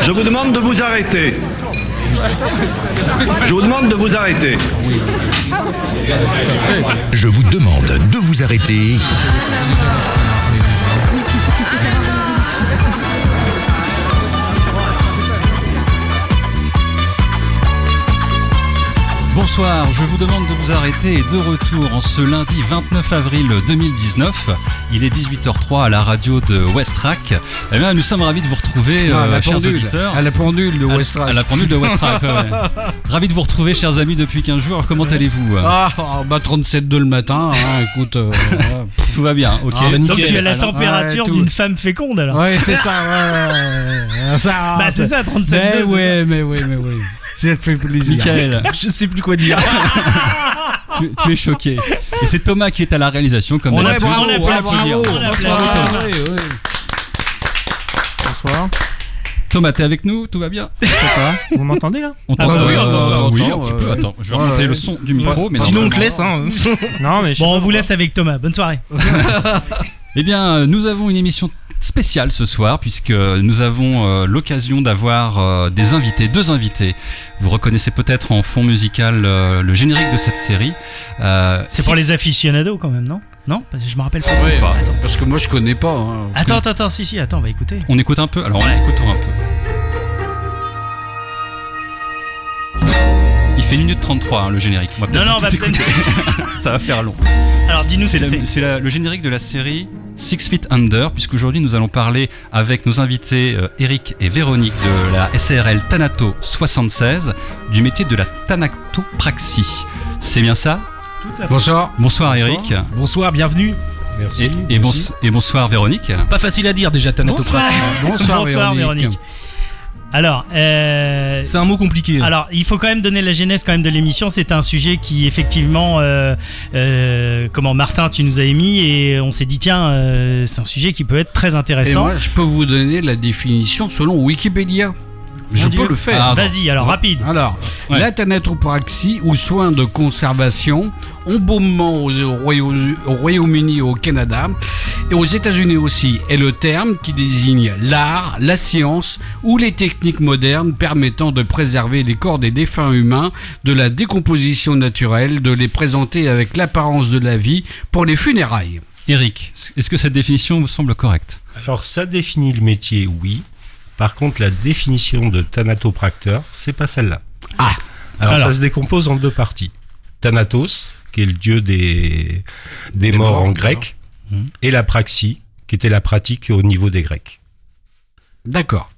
Je vous demande de vous arrêter. Je vous demande de vous arrêter. Je vous demande de vous arrêter. Bonsoir, je vous demande de vous arrêter et de retour en ce lundi 29 avril 2019. Il est 18h03 à la radio de Westrack. Eh bien, nous sommes ravis de vous retrouver, chers auditeurs. À la pendule de Westrack. À la pendule de Westrack, ouais. Ravis de vous retrouver, chers amis, depuis 15 jours. Alors, comment allez-vous ? 37,2 le matin, écoute. Tout va bien, ok. Donc tu as la température d'une femme féconde, alors. Ouais, c'est ça, ouais. Ça, bah, c'est ça, 37,2. Mais oui. Ça te fait plaisir. Michael, je sais plus quoi dire. tu es choqué. Et c'est Thomas qui est à la réalisation, comme d'habitude. Bravo. Bonsoir. Thomas, t'es avec nous ? Tout va bien ? Vous m'entendez là ? On t'entend. Oui, un petit peu. Attends, je vais remonter le son du micro. Mais sinon on te laisse. Hein. Non, mais bon, on vous laisse avec Thomas. Bonne soirée. Eh bien, nous avons une émission spéciale ce soir puisque nous avons l'occasion d'avoir deux invités. Vous reconnaissez peut-être en fond musical le générique de cette série. C'est pour les aficionados quand même, non ? Non ? Parce que je me rappelle pas. Ouais, parce que moi je connais pas. Attends, on va écouter. On écoute un peu. Alors écoutons un peu. Il fait 1 minute 33 le générique. On va peut-être tout écouter. Ça va faire long. Alors dis-nous ce que c'est. C'est le générique de la série Six Feet Under, puisqu'aujourd'hui nous allons parler avec nos invités Eric et Véronique de la SARL Thanato 76 du métier de la thanatopraxie. C'est bien ça ? Bonsoir. Bonsoir Eric. Bonsoir, bienvenue. Merci. Et bonsoir Véronique. Pas facile à dire déjà, thanatopraxie. Bonsoir Véronique. Alors, c'est un mot compliqué. Alors, il faut quand même donner la genèse quand même de l'émission. C'est un sujet qui effectivement, Martin, tu nous as émis et on s'est dit tiens, c'est un sujet qui peut être très intéressant. Et moi, je peux vous donner la définition selon Wikipédia. Je peux le faire. Vas-y, alors rapide. Alors, la thanatopraxie ou soins de conservation, embaumement au Royaume-Uni et au Canada et aux États-Unis aussi, est le terme qui désigne l'art, la science ou les techniques modernes permettant de préserver les corps des défunts humains de la décomposition naturelle, de les présenter avec l'apparence de la vie pour les funérailles. Eric, est-ce que cette définition vous semble correcte ? Alors, ça définit le métier, oui. Par contre, la définition de thanatopracteur, c'est pas celle-là. Alors, ça se décompose en deux parties. Thanatos, qui est le dieu des morts en grec, et la praxie, qui était la pratique au niveau des Grecs. D'accord.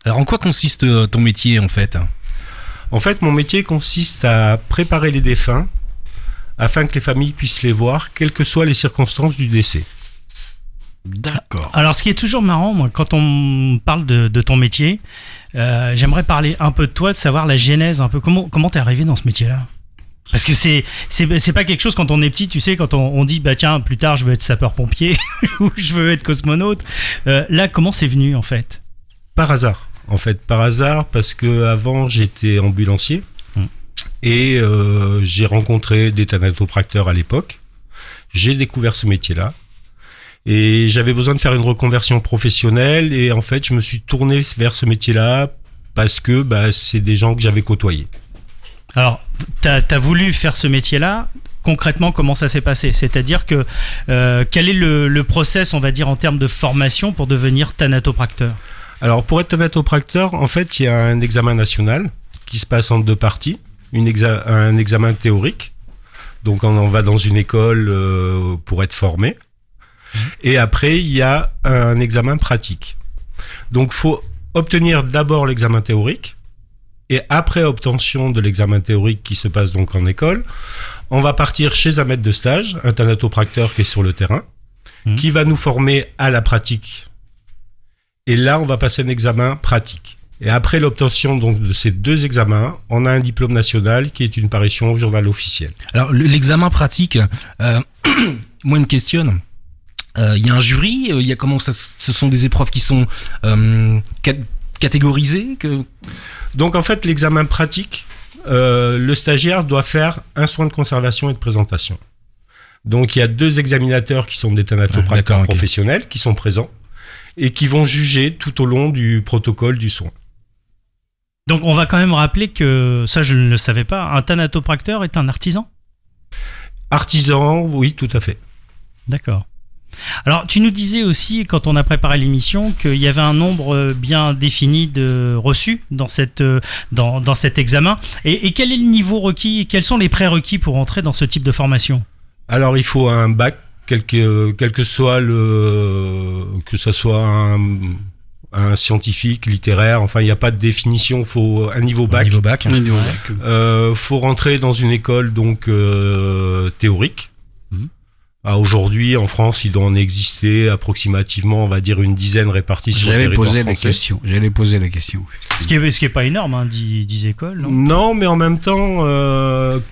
Alors, en quoi consiste ton métier, en fait ? En fait, mon métier consiste à préparer les défunts afin que les familles puissent les voir, quelles que soient les circonstances du décès. D'accord. Alors, ce qui est toujours marrant, moi, quand on parle de ton métier, j'aimerais parler un peu de toi, de savoir la genèse, un peu comment t'es arrivé dans ce métier-là. Parce que c'est pas quelque chose quand on est petit, tu sais, quand on dit bah tiens plus tard je veux être sapeur-pompier ou je veux être cosmonaute. Là, comment c'est venu en fait ? Par hasard. En fait, par hasard, parce que avant j'étais ambulancier et j'ai rencontré des thanatopracteurs à l'époque. J'ai découvert ce métier-là. Et j'avais besoin de faire une reconversion professionnelle et en fait je me suis tourné vers ce métier-là parce que c'est des gens que j'avais côtoyés. Alors t'as voulu faire ce métier-là, concrètement comment ça s'est passé ? C'est-à-dire que quel est le process, on va dire, en termes de formation pour devenir thanatopracteur ? Alors pour être thanatopracteur, en fait il y a un examen national qui se passe en deux parties, un examen théorique, donc on va dans une école pour être formé. Et après, il y a un examen pratique. Donc, faut obtenir d'abord l'examen théorique. Et après obtention de l'examen théorique qui se passe donc en école, on va partir chez un maître de stage, un thanatopracteur qui est sur le terrain, qui va nous former à la pratique. Et là, on va passer un examen pratique. Et après l'obtention donc de ces deux examens, on a un diplôme national qui est une parution au journal officiel. Alors, l'examen pratique, moi, il me questionne. Il y a un jury, il y a comment ça, ce sont des épreuves qui sont catégorisées Donc en fait l'examen pratique, le stagiaire doit faire un soin de conservation et de présentation. Donc il y a deux examinateurs qui sont des thanatopracteurs professionnels qui sont présents et qui vont juger tout au long du protocole du soin. Donc on va quand même rappeler que, ça je ne le savais pas, un thanatopracteur est un artisan ? Artisan, oui, tout à fait. D'accord. Alors tu nous disais aussi, quand on a préparé l'émission, qu'il y avait un nombre bien défini de reçus dans cet examen. Et quel est le niveau requis ? Quels sont les prérequis pour entrer dans ce type de formation ? Alors, il faut un bac, quel que soit que ce soit un scientifique, littéraire, enfin, il n'y a pas de définition, il faut un niveau bac. Niveau bac. Faut rentrer dans une école, donc, théorique. Aujourd'hui, en France, il doit en exister approximativement, on va dire, une dizaine réparties sur le territoire français. J'allais poser la question. Ce qui est pas énorme, hein, 10 écoles, non ? Non, mais en même temps,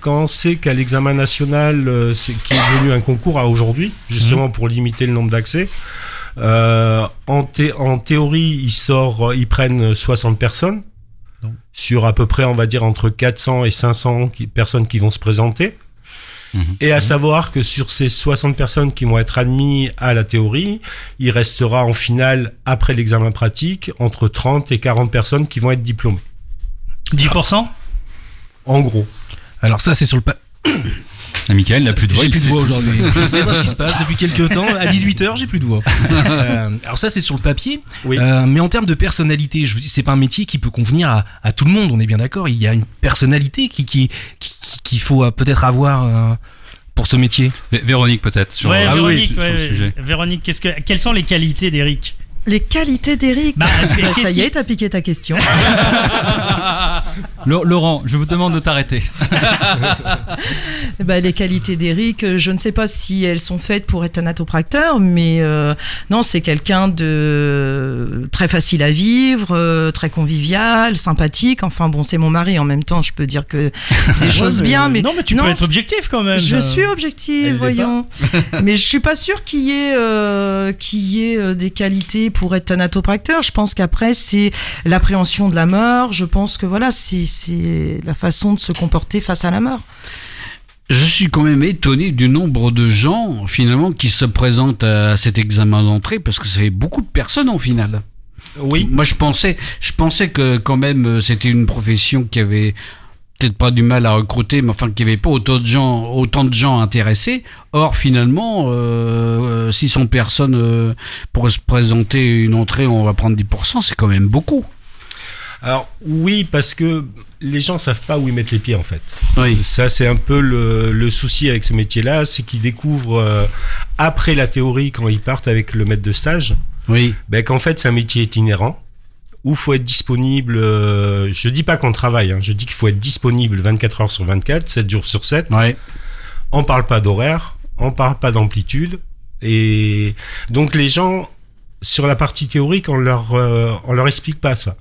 quand on sait qu'à l'examen national, qui est devenu un concours à aujourd'hui, justement pour limiter le nombre d'accès, en théorie, ils prennent 60 personnes, sur à peu près, on va dire, entre 400 et 500 personnes qui vont se présenter. Et à savoir que sur ces 60 personnes qui vont être admises à la théorie, il restera en finale, après l'examen pratique, entre 30 et 40 personnes qui vont être diplômées. 10% ? En gros. Alors ça, c'est sur le Michael n'a plus de voix. J'ai plus de voix aujourd'hui. Je sais pas ce qui se passe depuis quelques temps. À 18h, j'ai plus de voix. Alors ça, c'est sur le papier. Oui. Mais en termes de personnalité, c'est pas un métier qui peut convenir à tout le monde. On est bien d'accord. Il y a une personnalité qu'il faut peut-être avoir pour ce métier. Véronique peut-être sur, Véronique, sur le sujet. Véronique, quelles sont les qualités d'Éric ? Les qualités d'Éric. Ça y est, t'as piqué ta question. Laurent, je vous demande de t'arrêter. Les qualités d'Éric, je ne sais pas si elles sont faites pour être thanatopracteur, mais non, c'est quelqu'un de très facile à vivre, très convivial, sympathique. Enfin bon, c'est mon mari en même temps, je peux dire que des choses bien, mais non, mais tu peux être objectif quand même. Je suis objective, voyons. Mais je suis pas sûre qu'il y ait des qualités pour être thanatopracteur. Je pense qu'après c'est l'appréhension de la mort. Je pense que voilà, c'est la façon de se comporter face à la mort. Je suis quand même étonné du nombre de gens, finalement, qui se présentent à cet examen d'entrée, parce que ça fait beaucoup de personnes, en final. Oui. Moi, je pensais que, quand même, c'était une profession qui avait peut-être pas du mal à recruter, mais enfin, qu'il n'y avait pas autant de gens intéressés. Or, finalement, 600 personnes pour se présenter une entrée, on va prendre 10%, c'est quand même beaucoup. Alors oui, parce que les gens savent pas où ils mettent les pieds en fait. Oui. Ça c'est un peu le souci avec ce métier-là, c'est qu'ils découvrent après la théorie, quand ils partent avec le maître de stage, Oui. Qu'en fait c'est un métier itinérant où il faut être disponible. Je dis pas qu'on travaille, je dis qu'il faut être disponible 24 heures sur 24, 7 jours sur 7. Ouais. On parle pas d'horaire, on parle pas d'amplitude, et donc les gens sur la partie théorique on leur explique pas ça.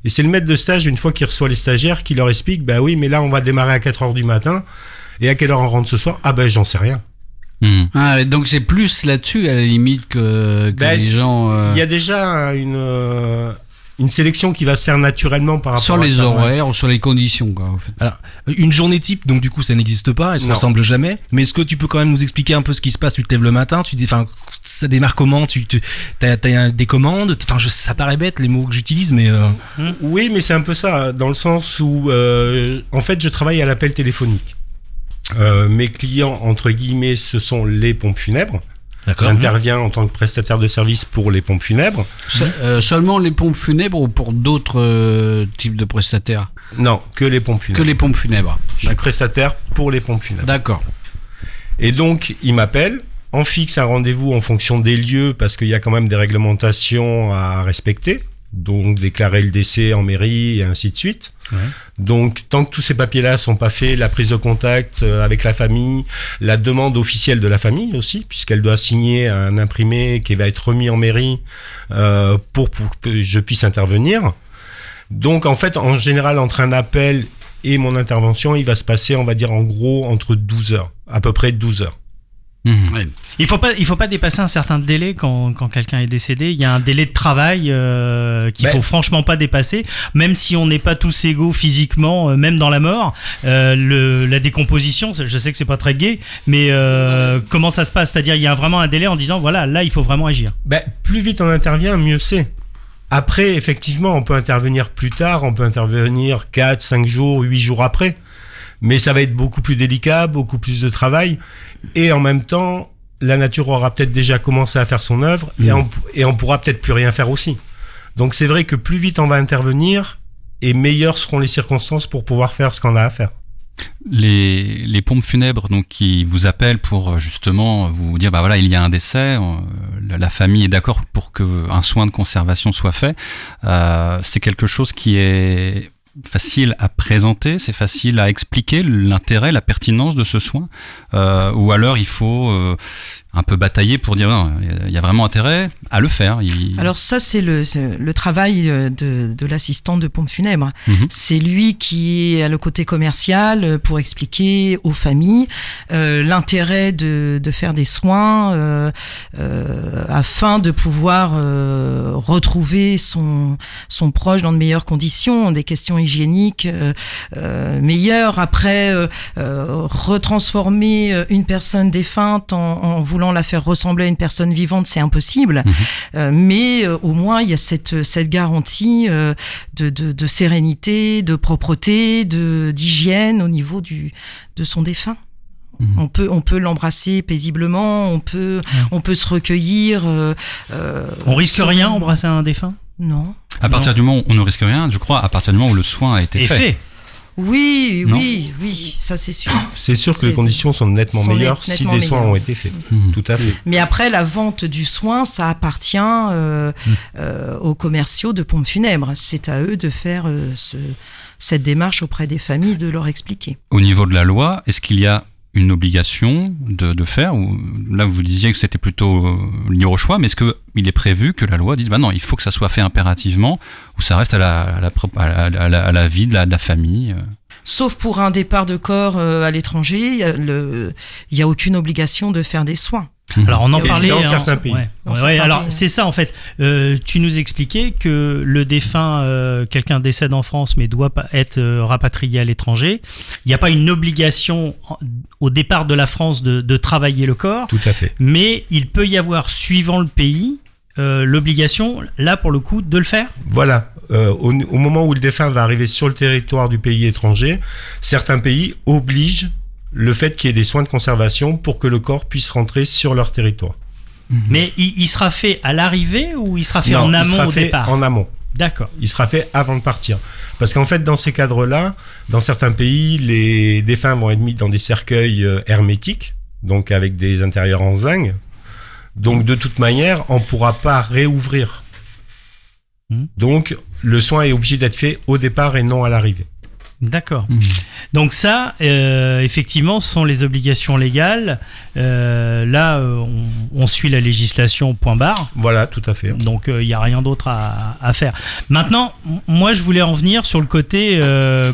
Et c'est le maître de stage, une fois qu'il reçoit les stagiaires, qui leur explique, oui, mais là, on va démarrer à 4 heures du matin. Et à quelle heure on rentre ce soir? J'en sais rien. Ah, donc c'est plus là-dessus, à la limite, que les gens... Il y a déjà une sélection qui va se faire naturellement par rapport sur à les ça. horaires ou sur les conditions, quoi, en fait. Alors, une journée type, donc du coup, ça n'existe pas, elle se Non. ressemble jamais. Mais est-ce que tu peux quand même nous expliquer un peu ce qui se passe? Tu te lèves le matin, ça démarre comment? T'as des commandes? Ça paraît bête les mots que j'utilise, mais Oui, mais c'est un peu ça, dans le sens où, en fait, je travaille à l'appel téléphonique. Mes clients, entre guillemets, ce sont les pompes funèbres. d'accord. J'interviens en tant que prestataire de service pour les pompes funèbres. Seulement les pompes funèbres ou pour d'autres types de prestataires? Non, que les pompes Que funèbres. les pompes funèbres. Je suis prestataire pour les pompes funèbres. D'accord. Et donc, ils m'appellent, on fixe un rendez-vous en fonction des lieux, parce qu'il y a quand même des réglementations à respecter. Donc, déclarer le décès en mairie et ainsi de suite. Ouais. Donc, tant que tous ces papiers-là sont pas faits, la prise de contact avec la famille, la demande officielle de la famille aussi, puisqu'elle doit signer un imprimé qui va être remis en mairie pour que je puisse intervenir. Donc, en fait, en général, entre un appel et mon intervention, il va se passer, on va dire, en gros, entre 12 heures, à peu près 12 heures. Ouais. Il faut pas dépasser un certain délai quand quelqu'un est décédé. Il y a un délai de travail qu'il faut franchement pas dépasser, même si on n'est pas tous égaux physiquement, même dans la mort. La décomposition, je sais que c'est pas très gai, mais comment ça se passe? C'est-à-dire, il y a vraiment un délai en disant voilà, là il faut vraiment agir. Plus vite on intervient, mieux c'est. Après, effectivement, on peut intervenir plus tard, on peut intervenir 4, 5 jours, 8 jours après. Mais ça va être beaucoup plus délicat, beaucoup plus de travail. Et en même temps, la nature aura peut-être déjà commencé à faire son œuvre et on pourra peut-être plus rien faire aussi. Donc c'est vrai que plus vite on va intervenir et meilleures seront les circonstances pour pouvoir faire ce qu'on a à faire. Les pompes funèbres donc qui vous appellent pour justement vous dire bah voilà il y a un décès, la famille est d'accord pour que un soin de conservation soit fait. C'est quelque chose qui est facile à présenter, c'est facile à expliquer l'intérêt, la pertinence de ce soin, ou alors il faut un peu batailler pour dire non, il y a vraiment intérêt à le faire. Alors ça c'est le travail de l'assistant de pompe funèbre. C'est lui qui a le côté commercial pour expliquer aux familles l'intérêt de faire des soins afin de pouvoir retrouver son proche dans de meilleures conditions, des questions hygiéniques meilleures. Après retransformer une personne défunte en voulant la faire ressembler à une personne vivante, c'est impossible. Mais au moins il y a cette garantie de sérénité, de propreté, d'hygiène au niveau de son défunt. On peut l'embrasser paisiblement, on peut se recueillir. On risque rien embrasser un défunt ? Non. À partir du moment où on ne risque rien, je crois, à partir du moment où le soin a été fait. Oui, ça c'est sûr. C'est sûr que les conditions sont nettement meilleures si des soins ont été faits. Tout à fait. Mais après, la vente du soin, ça appartient aux commerciaux de pompes funèbres. C'est à eux de faire cette démarche auprès des familles, de leur expliquer. Au niveau de la loi, est-ce qu'il y a une obligation de faire, ou là vous disiez que c'était plutôt libre au choix, mais est-ce qu'il est prévu que la loi dise bah non, il faut que ça soit fait impérativement, ou ça reste à la vie de la famille? Sauf pour un départ de corps à l'étranger, il n'y a aucune obligation de faire des soins. Alors on en parlait dans certains pays. Alors c'est ça en fait. Tu nous expliquais que le défunt, quelqu'un décède en France mais doit être rapatrié à l'étranger. Il n'y a pas une obligation au départ de la France de travailler le corps. Tout à fait. Mais il peut y avoir, suivant le pays, l'obligation, là pour le coup, de le faire. Voilà. Au moment où le défunt va arriver sur le territoire du pays étranger, certains pays obligent le fait qu'il y ait des soins de conservation pour que le corps puisse rentrer sur leur territoire. Mais il sera fait à l'arrivée ou il sera fait en amont au départ ? En amont. D'accord. Il sera fait avant de partir. Parce qu'en fait, dans ces cadres-là, dans certains pays, les défunts vont être mis dans des cercueils hermétiques, donc avec des intérieurs en zinc. Donc de toute manière, on ne pourra pas réouvrir. Donc le soin est obligé d'être fait au départ et non à l'arrivée. D'accord. Donc ça, effectivement, ce sont les obligations légales. Là, on suit la législation point barre. Voilà, tout à fait. Donc, il n'y a rien d'autre à faire. Maintenant, moi, je voulais en venir sur le côté,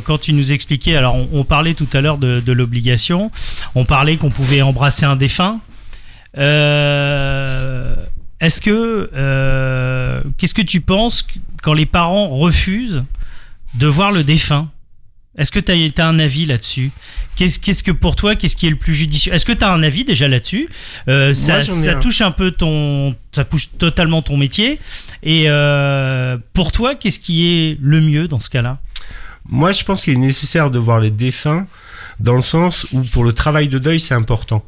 quand tu nous expliquais, alors on parlait tout à l'heure de l'obligation, on parlait qu'on pouvait embrasser un défunt. Est-ce que, qu'est-ce que tu penses quand les parents refusent de voir le défunt ? Est-ce que tu as un avis là-dessus ? Qu'est-ce que pour toi, qu'est-ce qui est le plus judicieux ? Est-ce que tu as un avis déjà là-dessus ? Ça touche un peu ça touche totalement ton métier. Et pour toi, qu'est-ce qui est le mieux dans ce cas-là ? Moi, je pense qu'il est nécessaire de voir les défunts dans le sens où pour le travail de deuil, c'est important.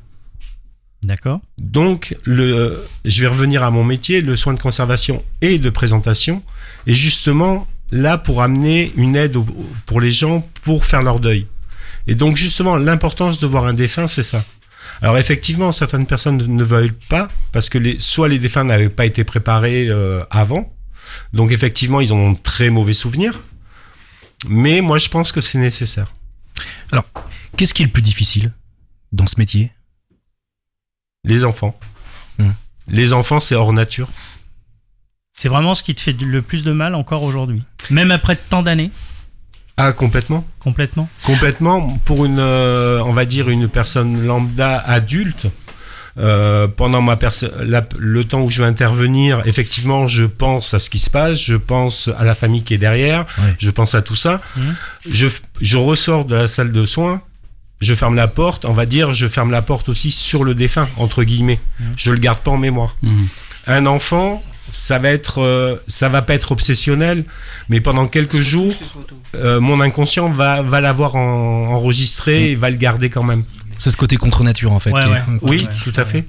D'accord. Donc, je vais revenir à mon métier, le soin de conservation et de présentation, et justement là pour amener une aide pour les gens pour faire leur deuil. Et donc justement, l'importance de voir un défunt, c'est ça. Alors effectivement, certaines personnes ne veulent pas parce que soit les défunts n'avaient pas été préparés avant, donc effectivement, ils ont un très mauvais souvenir. Mais moi, je pense que c'est nécessaire. Alors, qu'est-ce qui est le plus difficile dans ce métier ? Les enfants. Les enfants, c'est hors nature. C'est vraiment ce qui te fait le plus de mal encore aujourd'hui, même après tant d'années. Ah, complètement. Complètement. Pour on va dire une personne lambda adulte, pendant le temps où je vais intervenir, effectivement, je pense à ce qui se passe, je pense à la famille qui est derrière, je pense à tout ça. Je ressors de la salle de soins, je ferme la porte, on va dire, je ferme la porte aussi sur le défunt, entre guillemets. Je le garde pas en mémoire. Un enfant, ça va pas être obsessionnel, mais pendant quelques jours, mon inconscient va l'avoir enregistré et va le garder quand même. C'est ce côté contre nature en fait. Ouais, qui est- ouais. Oui, Ouais, tout à fait.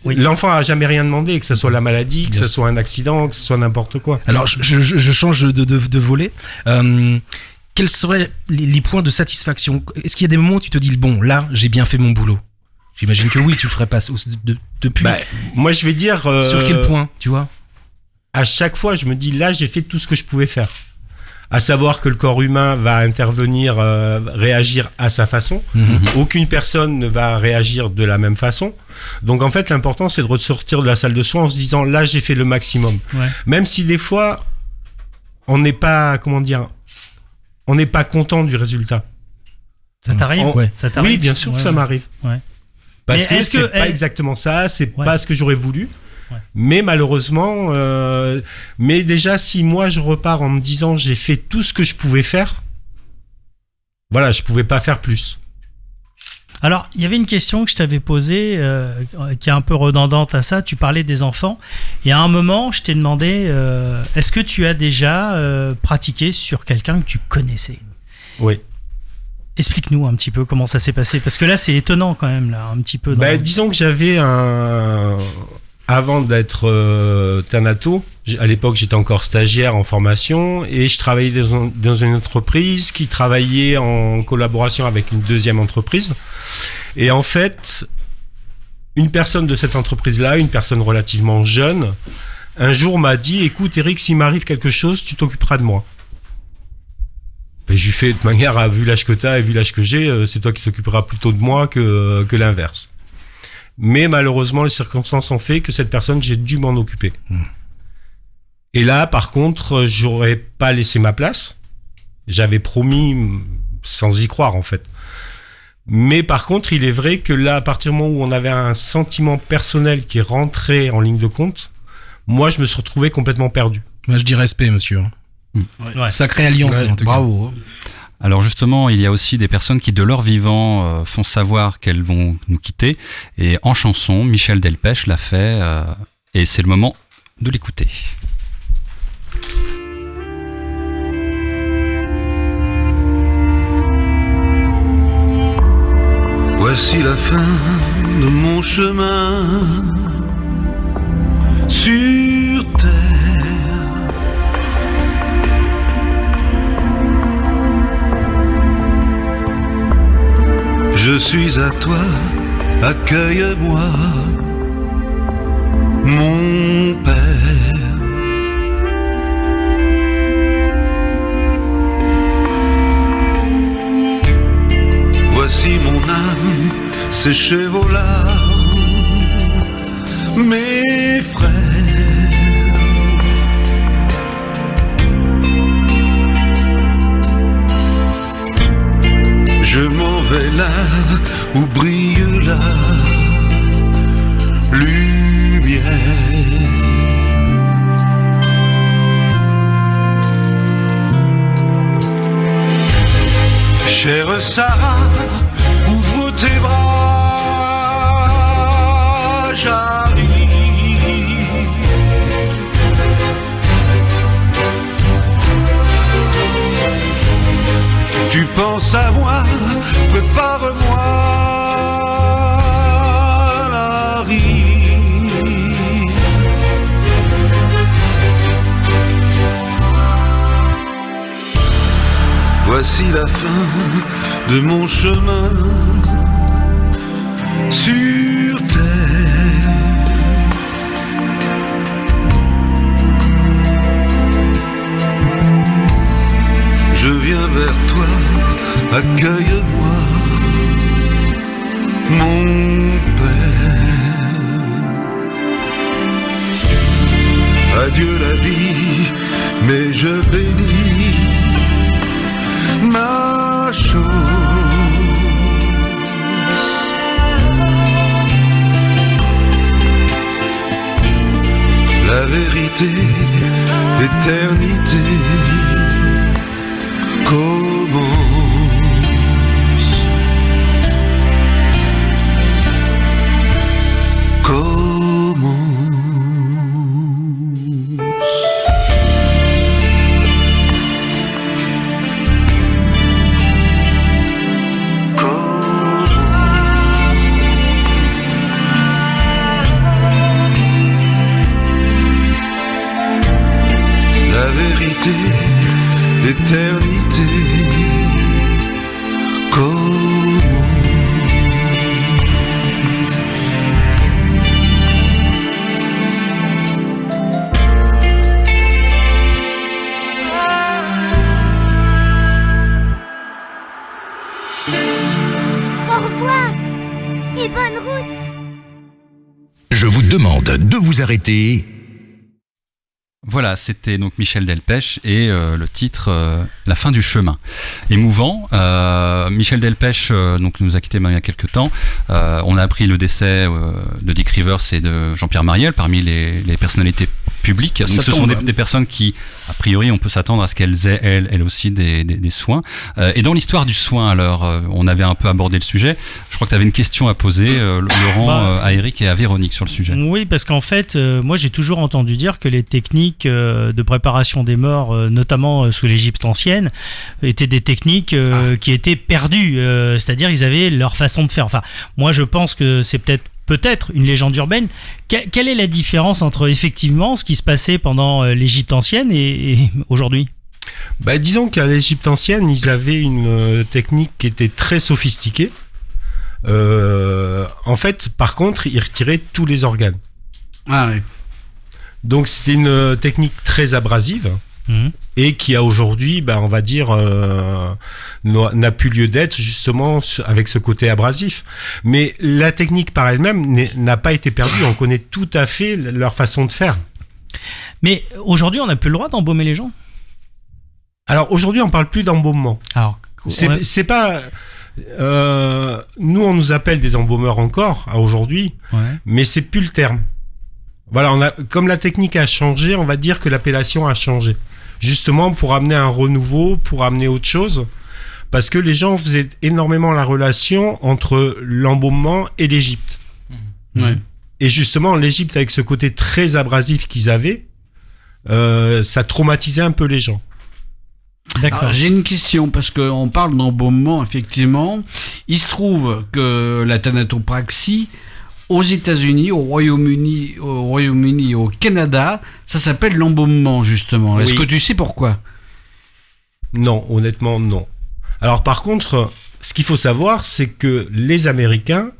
Oui. L'enfant a jamais rien demandé, que ce soit la maladie, que ce soit un accident, que ce soit n'importe quoi. Alors je change de volet. Quels seraient les points de satisfaction? Est-ce qu'il y a des moments où tu te dis bon là j'ai bien fait mon boulot? J'imagine que oui, tu le ferais pas depuis. Bah, moi, je vais dire. Sur quel point, tu vois? À chaque fois, je me dis là, j'ai fait tout ce que je pouvais faire. À savoir que le corps humain va intervenir, réagir à sa façon. Aucune personne ne va réagir de la même façon. Donc en fait, l'important, c'est de ressortir de la salle de soins en se disant là, j'ai fait le maximum. Ouais. Même si des fois, on n'est pas, on n'est pas content du résultat. Ça t'arrive? Ouais. Ça t'arrive? Oui, bien sûr que Ouais, ça ouais. m'arrive. Ouais. Parce Mais que est-ce c'est que pas elle- exactement ça, c'est Ouais. pas ce que j'aurais voulu. Ouais. Mais malheureusement, mais déjà si moi je repars en me disant j'ai fait tout ce que je pouvais faire, voilà, je pouvais pas faire plus. Alors, il y avait une question que je t'avais posée, qui est un peu redondante à ça. Tu parlais des enfants. Et à un moment, je t'ai demandé, est-ce que tu as déjà pratiqué sur quelqu'un que tu connaissais? Oui. Explique-nous un petit peu comment ça s'est passé. Parce que là, c'est étonnant quand même, là, un petit peu. Bah, disons que j'avais avant d'être thanato, à l'époque j'étais encore stagiaire en formation et je travaillais dans une entreprise qui travaillait en collaboration avec une deuxième entreprise. Et en fait, une personne de cette entreprise-là, une personne relativement jeune, un jour m'a dit « Écoute Eric, s'il m'arrive quelque chose, tu t'occuperas de moi. » Et je lui fais de manière, vu l'âge que t'as et vu l'âge que j'ai, c'est toi qui t'occuperas plutôt de moi que l'inverse. Mais malheureusement, les circonstances ont fait que cette personne, j'ai dû m'en occuper. Et là, par contre, j'aurais pas laissé ma place. J'avais promis sans y croire, en fait. Mais par contre, il est vrai que là, à partir du moment où on avait un sentiment personnel qui est rentré en ligne de compte, moi, je me suis retrouvé complètement perdu. Moi, je dis respect, monsieur. Ouais. Sacrée alliance, Ouais, en tout bravo. Alors justement, il y a aussi des personnes qui, de leur vivant, font savoir qu'elles vont nous quitter. Et en chanson, Michel Delpech l'a fait, et c'est le moment de l'écouter. Voici la fin de mon chemin sur terre. Je suis à toi, accueille-moi, mon père. Voici mon âme sécher vos larmes, mes frères. Je m'en vais là où brille la lumière. Chère Sarah, ouvre tes bras, j'arrive. Tu penses à moi, prépare-moi la rive. Voici la fin de mon chemin sur terre. Je viens vers toi, accueille-moi, mon père. Adieu la vie, mais je bénis ma chance. La vérité, l'éternité commence. Commence. et bonne route. Je vous demande de vous arrêter. Voilà, c'était donc Michel Delpech et le titre La fin du chemin. Émouvant. Michel Delpech donc nous a quittés il y a quelques temps. On a appris le décès de Dick Rivers et de Jean-Pierre Mariel parmi les personnalités publiques. Donc ce sont des personnes qui, a priori, on peut s'attendre à ce qu'elles aient elles aussi des soins. Et dans l'histoire du soin, alors, on avait un peu abordé le sujet. Je crois que tu avais une question à poser, Laurent, à Eric et à Véronique sur le sujet. Oui, parce qu'en fait, moi j'ai toujours entendu dire que les techniques de préparation des morts, notamment sous l'Égypte ancienne, étaient des techniques qui étaient perdues. C'est-à-dire ils avaient leur façon de faire. Enfin, moi je pense que c'est peut-être une légende urbaine. Quelle est la différence entre effectivement ce qui se passait pendant l'Égypte ancienne et aujourd'hui ? Disons qu'à l'Égypte ancienne, ils avaient une technique qui était très sophistiquée. En fait, par contre, ils retiraient tous les organes. Ah oui. Donc c'était une technique très abrasive et qui a aujourd'hui, on va dire, n'a plus lieu d'être justement avec ce côté abrasif. Mais la technique par elle-même n'a pas été perdue. On connaît tout à fait leur façon de faire. Mais aujourd'hui, on n'a plus le droit d'embaumer les gens. Alors aujourd'hui, on parle plus d'embaumement. Alors, c'est pas. Nous, on nous appelle des embaumeurs encore aujourd'hui, mais c'est plus le terme. Voilà, comme la technique a changé, on va dire que l'appellation a changé. Justement pour amener un renouveau, pour amener autre chose. Parce que les gens faisaient énormément la relation entre l'embaumement et l'Égypte. Ouais. Et justement, l'Égypte, avec ce côté très abrasif qu'ils avaient, ça traumatisait un peu les gens. D'accord. Alors, j'ai une question parce qu'on parle d'embaumement, effectivement. Il se trouve que la thanatopraxie, aux États-Unis, au Royaume-Uni et au Canada, ça s'appelle l'embaumement, justement. Est-ce que tu sais pourquoi ? Non, honnêtement, non. Alors, par contre, ce qu'il faut savoir, c'est que les Américains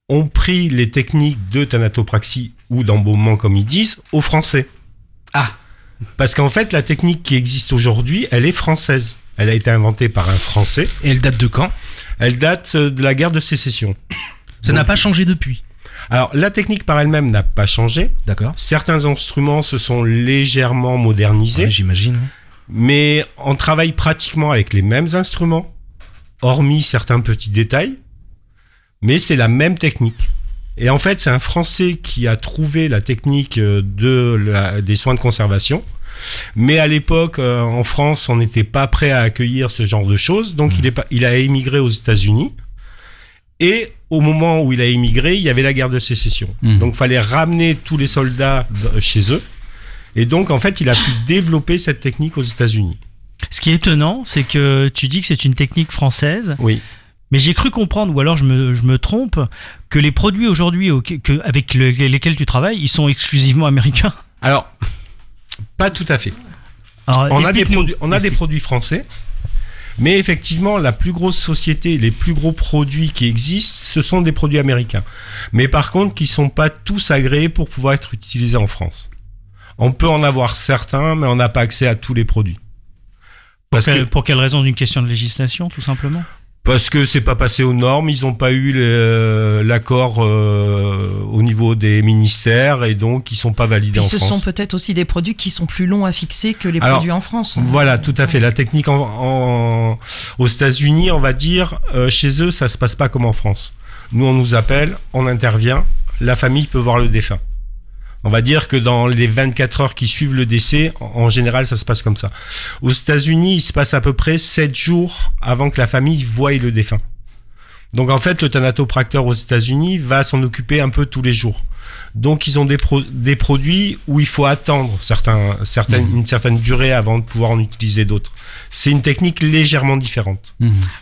ont pris les techniques de thanatopraxie ou d'embaumement, comme ils disent, aux Français. Ah. Parce qu'en fait, la technique qui existe aujourd'hui, elle est française. Elle a été inventée par un Français. Et elle date de quand ? Elle date de la guerre de sécession. Ça n'a pas changé depuis. Alors, la technique par elle-même n'a pas changé. D'accord. Certains instruments se sont légèrement modernisés. Ouais, j'imagine. Mais on travaille pratiquement avec les mêmes instruments, hormis certains petits détails. Mais c'est la même technique. Et en fait, c'est un Français qui a trouvé la technique des soins de conservation. Mais à l'époque, en France, on n'était pas prêt à accueillir ce genre de choses. Donc, il a émigré aux États-Unis. Et au moment où il a émigré, il y avait la guerre de sécession. Donc, il fallait ramener tous les soldats chez eux. Et donc, en fait, il a pu développer cette technique aux États-Unis. Ce qui est étonnant, c'est que tu dis que c'est une technique française. Oui. Mais j'ai cru comprendre, ou alors je me trompe, que les produits aujourd'hui avec lesquels tu travailles, ils sont exclusivement américains. Alors, pas tout à fait. Alors, on a des produits français. Mais effectivement, la plus grosse société, les plus gros produits qui existent, ce sont des produits américains. Mais par contre, qui sont pas tous agréés pour pouvoir être utilisés en France. On peut en avoir certains, mais on n'a pas accès à tous les produits. Pour quelle raison ? D'une question de législation, tout simplement ? Parce que c'est pas passé aux normes, ils n'ont pas eu l'accord au niveau des ministères et donc ils sont pas validés en France. Ce sont peut-être aussi des produits qui sont plus longs à fixer que les produits en France. Voilà, tout à fait. La technique aux États-Unis, on va dire, chez eux, ça se passe pas comme en France. Nous, on nous appelle, on intervient, la famille peut voir le défunt. On va dire que dans les 24 heures qui suivent le décès, en général, ça se passe comme ça. Aux États-Unis, il se passe à peu près 7 jours avant que la famille voie le défunt. Donc en fait, le thanatopracteur aux États-Unis va s'en occuper un peu tous les jours. Donc ils ont des produits où il faut attendre une certaine durée avant de pouvoir en utiliser d'autres. C'est une technique légèrement différente.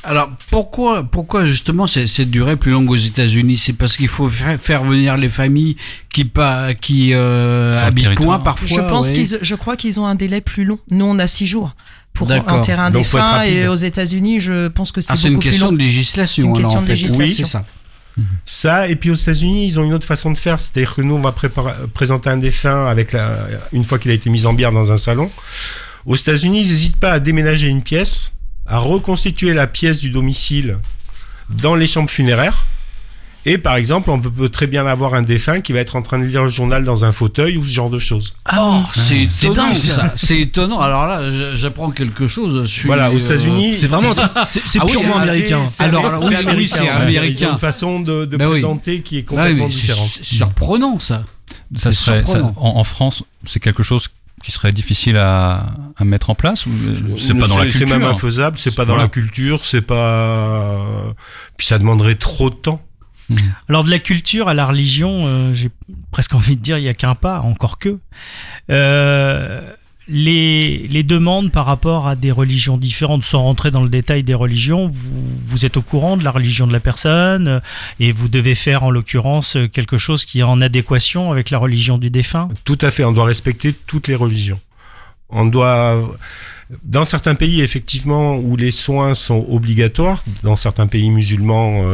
Alors pourquoi justement cette durée plus longue aux États-Unis ? C'est parce qu'il faut faire venir les familles qui habitent loin parfois. Je crois qu'ils ont un délai plus long. Nous on a 6 jours pour enterrer un Donc, défunt et aux États-Unis je pense que c'est beaucoup plus long. C'est une question de législation. C'est une question de législation. Oui, c'est ça. Ça, et puis aux États-Unis, ils ont une autre façon de faire, c'est-à-dire que nous, on va présenter un défunt une fois qu'il a été mis en bière dans un salon. Aux États-Unis, ils n'hésitent pas à déménager une pièce, à reconstituer la pièce du domicile dans les chambres funéraires, Et par exemple, on peut très bien avoir un défunt qui va être en train de lire le journal dans un fauteuil ou ce genre de choses. C'est étonnant dingue, ça. C'est étonnant. Alors là, j'apprends quelque chose. Voilà, aux États-Unis, C'est vraiment c'est purement américain. Oui, c'est américain. Ils ont une façon de Bah oui. présenter qui est Bah oui, complètement mais différente. c'est surprenant ça. Ça C'est serait, surprenant. en France, c'est quelque chose qui serait difficile à mettre en place ou c'est pas dans la culture? C'est même infaisable, c'est pas dans Voilà. la culture, c'est pas. Puis ça demanderait trop de temps. Alors de la culture à la religion, j'ai presque envie de dire il y a qu'un pas, encore que. Les demandes par rapport à des religions différentes, sans rentrer dans le détail des religions, vous êtes au courant de la religion de la personne et vous devez faire en l'occurrence quelque chose qui est en adéquation avec la religion du défunt. Tout à fait, on doit respecter toutes les religions. On doit. Dans certains pays, effectivement, où les soins sont obligatoires, dans certains pays musulmans,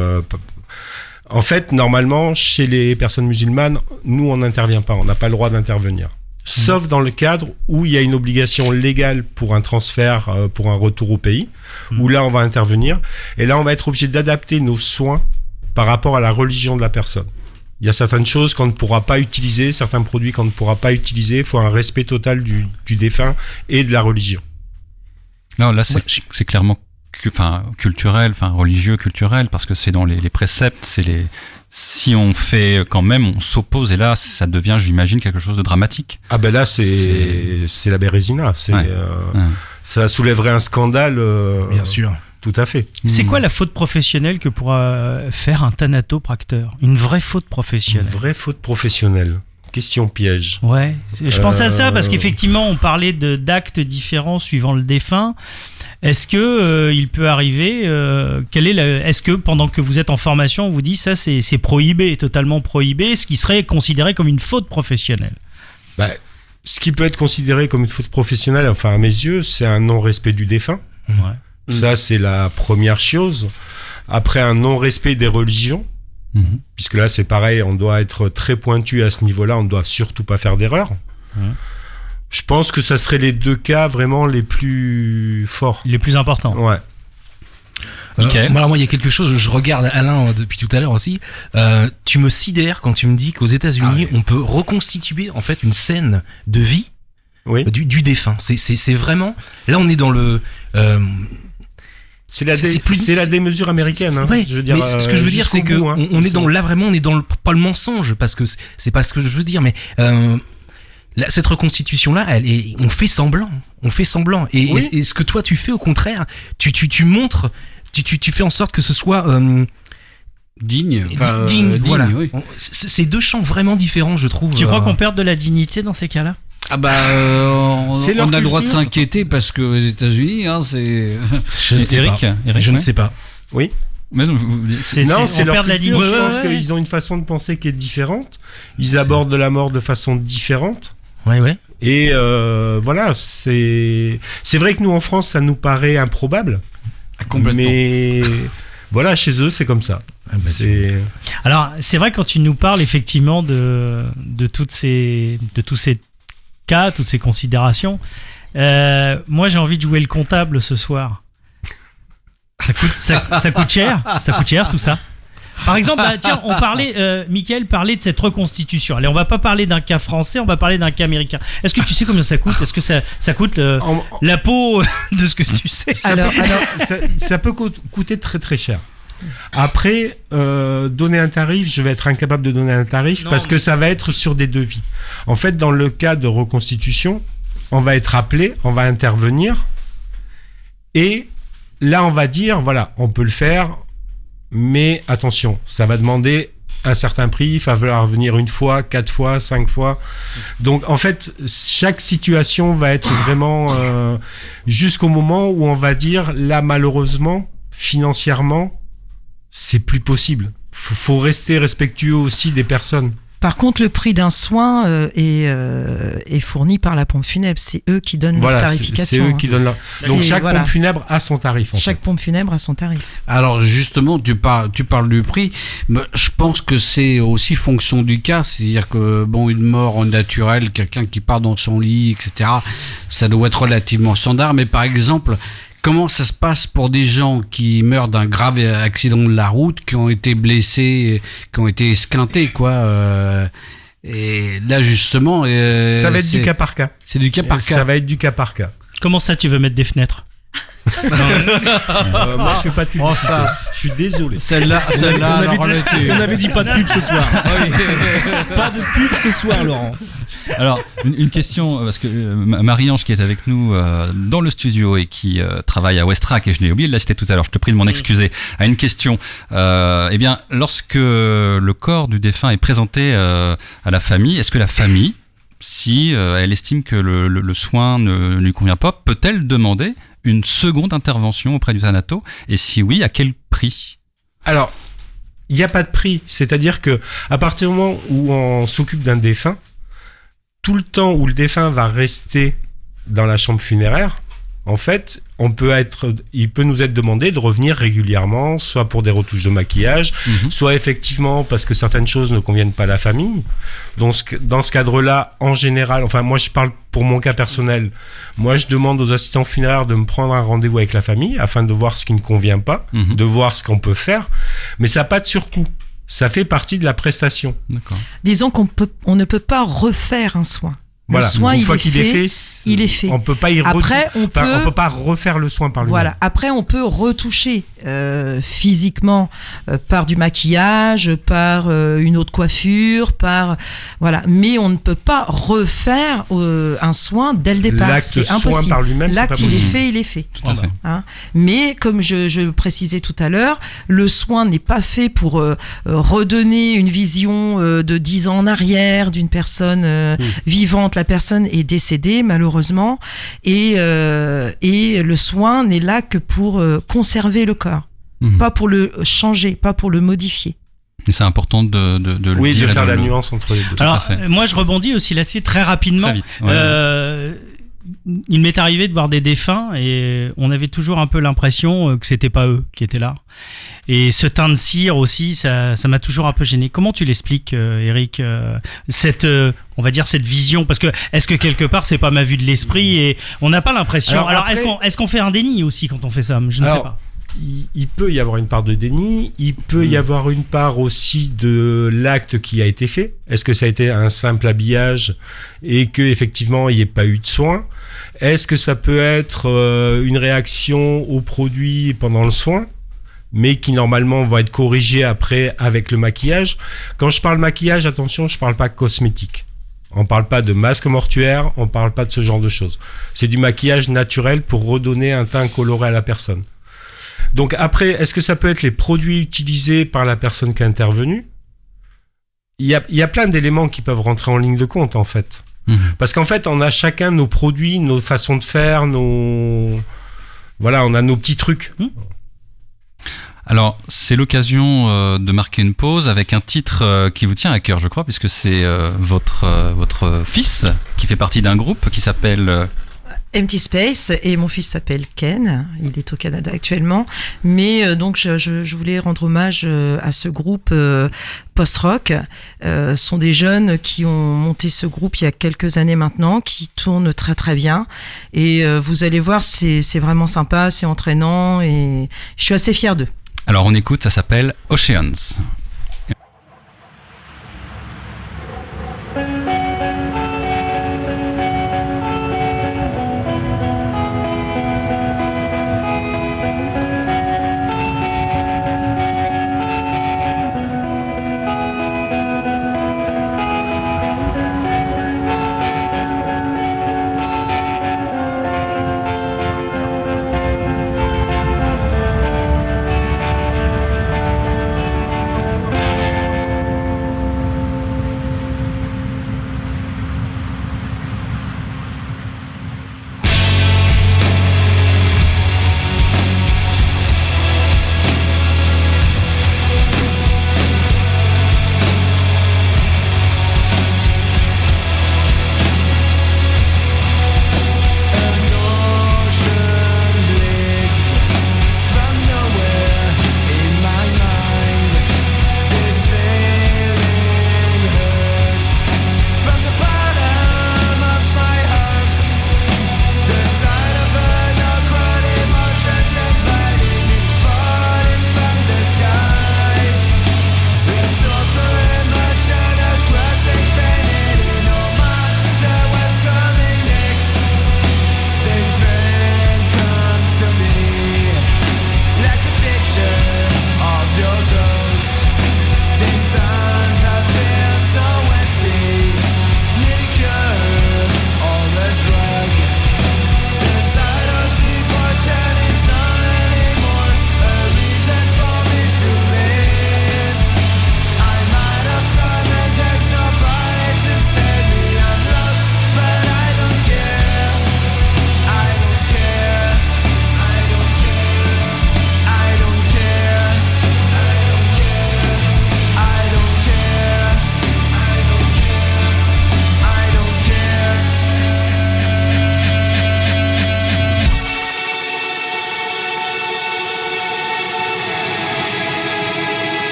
en fait, normalement, chez les personnes musulmanes, nous, on n'intervient pas, on n'a pas le droit d'intervenir. Sauf dans le cadre où il y a une obligation légale pour un transfert, pour un retour au pays, où là, on va intervenir. Et là, on va être obligé d'adapter nos soins par rapport à la religion de la personne. Il y a certaines choses qu'on ne pourra pas utiliser, certains produits qu'on ne pourra pas utiliser. Il faut un respect total du défunt et de la religion. Là, c'est clairement culturel, religieux, culturel, parce que c'est dans les préceptes, si on fait quand même, on s'oppose, et là, ça devient, j'imagine, quelque chose de dramatique. Ah ben là, c'est la bérésina. Ça soulèverait un scandale. Bien sûr. Tout à fait. C'est quoi la faute professionnelle que pourra faire un thanatopracteur? Une vraie faute Une professionnelle. vraie faute professionnelle. Question piège. Ouais, je pense à ça parce qu'effectivement on parlait d'actes différents suivant le défunt. Est-ce que il peut arriver est-ce que pendant que vous êtes en formation on vous dit ça c'est prohibé, totalement prohibé, ce qui serait considéré comme une faute professionnelle? Ce qui peut être considéré comme une faute professionnelle, enfin à mes yeux, c'est un non-respect du défunt. Ouais. Ça c'est la première chose. Après, un non-respect des religions. Puisque là, c'est pareil, on doit être très pointu à ce niveau-là, on ne doit surtout pas faire d'erreur. Je pense que ça serait les deux cas vraiment les plus forts. Les plus importants. Ouais. Alors moi, il y a quelque chose, je regarde Alain depuis tout à l'heure aussi. Tu me sidères quand tu me dis qu'aux États-Unis, on peut reconstituer en fait une scène de vie du défunt. C'est vraiment. Là, on est dans le. C'est la démesure américaine. Je veux dire, mais ce que je veux dire, c'est que on est dans pas le mensonge, parce que c'est pas ce que je veux dire, mais cette reconstitution là, on fait semblant. Et ce que toi tu fais au contraire, tu montres, tu fais en sorte que ce soit digne. Voilà. Oui. C'est deux champs vraiment différents, je trouve. Tu crois qu'on perd de la dignité dans ces cas-là? On a le droit de s'inquiéter parce que aux États-Unis, c'est. Eric, je ne sais pas. Oui. Mais non, c'est leur culture. Je pense qu'ils ont une façon de penser qui est différente. Ils abordent de la mort de façon différente. Ouais. Et voilà, c'est vrai que nous en France, ça nous paraît improbable. Complètement. Mais voilà, chez eux, c'est comme ça. Alors, c'est vrai quand tu nous parles effectivement de tous ces cas, toutes ces considérations. Moi, j'ai envie de jouer le comptable ce soir. Ça coûte cher. Ça coûte cher tout ça. Par exemple, tiens, Mickaël parlait de cette reconstitution. Allez, on va pas parler d'un cas français, on va parler d'un cas américain. Est-ce que tu sais combien ça coûte? Est-ce que ça coûte la peau de ce que tu sais? Ça peut coûter très très cher. Après, donner un tarif, je vais être incapable de donner un tarif parce que ça va être sur des devis. En fait, dans le cas de reconstitution, on va être appelé, on va intervenir et là, on va dire, voilà, on peut le faire, mais attention, ça va demander un certain prix, il va falloir venir 1 fois, 4 fois, 5 fois. Donc, en fait, chaque situation va être vraiment jusqu'au moment où on va dire, là, malheureusement, financièrement, c'est plus possible. Faut rester respectueux aussi des personnes. Par contre, le prix d'un soin est fourni par la pompe funèbre. C'est eux qui donnent leur tarification. C'est eux qui donnent leur. Donc chaque pompe funèbre a son tarif. Chaque pompe funèbre a son tarif. Alors justement, tu parles du prix. Mais je pense que c'est aussi fonction du cas. C'est-à-dire que une mort naturelle, quelqu'un qui part dans son lit, etc. Ça doit être relativement standard. Mais par exemple, comment ça se passe pour des gens qui meurent d'un grave accident de la route, qui ont été blessés, qui ont été esquintés, quoi. Et là, justement, ça va être du cas par cas. C'est du cas par cas. Ça va être du cas par cas. Comment ça, tu veux mettre des fenêtres? Moi, je fais pas de pub. Je suis désolé. Celle-là, On avait dit pas de pub ce soir. Pas de pub ce soir, Laurent. Alors, une question, parce que Marie-Ange qui est avec nous dans le studio et qui travaille à Westrack, et je l'ai oublié de la citer tout à l'heure, je te prie de m'en excuser, a une question. Eh bien, lorsque le corps du défunt est présenté à la famille, est-ce que la famille, si elle estime que le soin ne lui convient pas, peut-elle demander une seconde intervention auprès du thanato? Et si oui, à quel prix? Alors, il n'y a pas de prix. C'est-à-dire que à partir du moment où on s'occupe d'un défunt, tout le temps où le défunt va rester dans la chambre funéraire, en fait, il peut nous être demandé de revenir régulièrement, soit pour des retouches de maquillage, soit effectivement parce que certaines choses ne conviennent pas à la famille. Donc, dans ce cadre-là, en général, enfin, moi, je parle pour mon cas personnel. Moi, je demande aux assistants funéraires de me prendre un rendez-vous avec la famille afin de voir ce qui ne convient pas, de voir ce qu'on peut faire. Mais ça n'a pas de surcoût. Ça fait partie de la prestation. D'accord. Disons on ne peut pas refaire un soin. Voilà. Le soin, Une il fois est qu'il fait, est fait, il est fait. On peut pas on peut pas refaire le soin par lui-même. Voilà. Après, on peut retoucher physiquement par du maquillage, par une autre coiffure, voilà. Mais on ne peut pas refaire un soin dès le départ. L'acte C'est soin impossible. par lui-même, c'est pas L'acte, il est possible. fait, il est fait. Tout à fait. Hein. Mais comme je précisais tout à l'heure, le soin n'est pas fait pour redonner une vision de 10 ans en arrière d'une personne vivante. La personne est décédée malheureusement et le soin n'est là que pour conserver le corps, pas pour le changer, pas pour le modifier. Et c'est important de le dire. Oui, de et faire la le- nuance entre les deux. Alors, à fait. moi, je rebondis aussi là-dessus très rapidement. Très vite, ouais. Il m'est arrivé de voir des défunts et on avait toujours un peu l'impression que c'était pas eux qui étaient là. Et ce teint de cire aussi, ça m'a toujours un peu gêné. Comment tu l'expliques, Eric, on va dire cette vision? Parce que est-ce que quelque part c'est pas ma vue de l'esprit et on n'a pas l'impression. Alors après- est-ce qu'on fait un déni aussi quand on fait ça? Je ne sais Alors, pas. Il peut y avoir une part de déni, il peut y avoir une part aussi de l'acte qui a été fait. Est-ce que ça a été un simple habillage et que effectivement il n'y ait pas eu de soin? Est-ce que ça peut être une réaction au produit pendant le soin, mais qui normalement va être corrigée après avec le maquillage? Quand je parle maquillage, attention, je parle pas cosmétique. On parle pas de masque mortuaire, on parle pas de ce genre de choses. C'est du maquillage naturel pour redonner un teint coloré à la personne. Donc après, est-ce que ça peut être les produits utilisés par la personne qui est intervenue? Il y a plein d'éléments qui peuvent rentrer en ligne de compte, en fait. Parce qu'en fait, on a chacun nos produits, nos façons de faire, voilà, on a nos petits trucs. Alors, c'est l'occasion de marquer une pause avec un titre qui vous tient à cœur, je crois, puisque c'est votre fils qui fait partie d'un groupe qui s'appelle... Empty Space, et mon fils s'appelle Ken, il est au Canada actuellement, mais donc je voulais rendre hommage à ce groupe post-rock. Sont des jeunes qui ont monté ce groupe il y a quelques années maintenant, qui tournent très très bien, et vous allez voir, c'est vraiment sympa, c'est entraînant, et je suis assez fière d'eux. Alors, on écoute, ça s'appelle Oceans.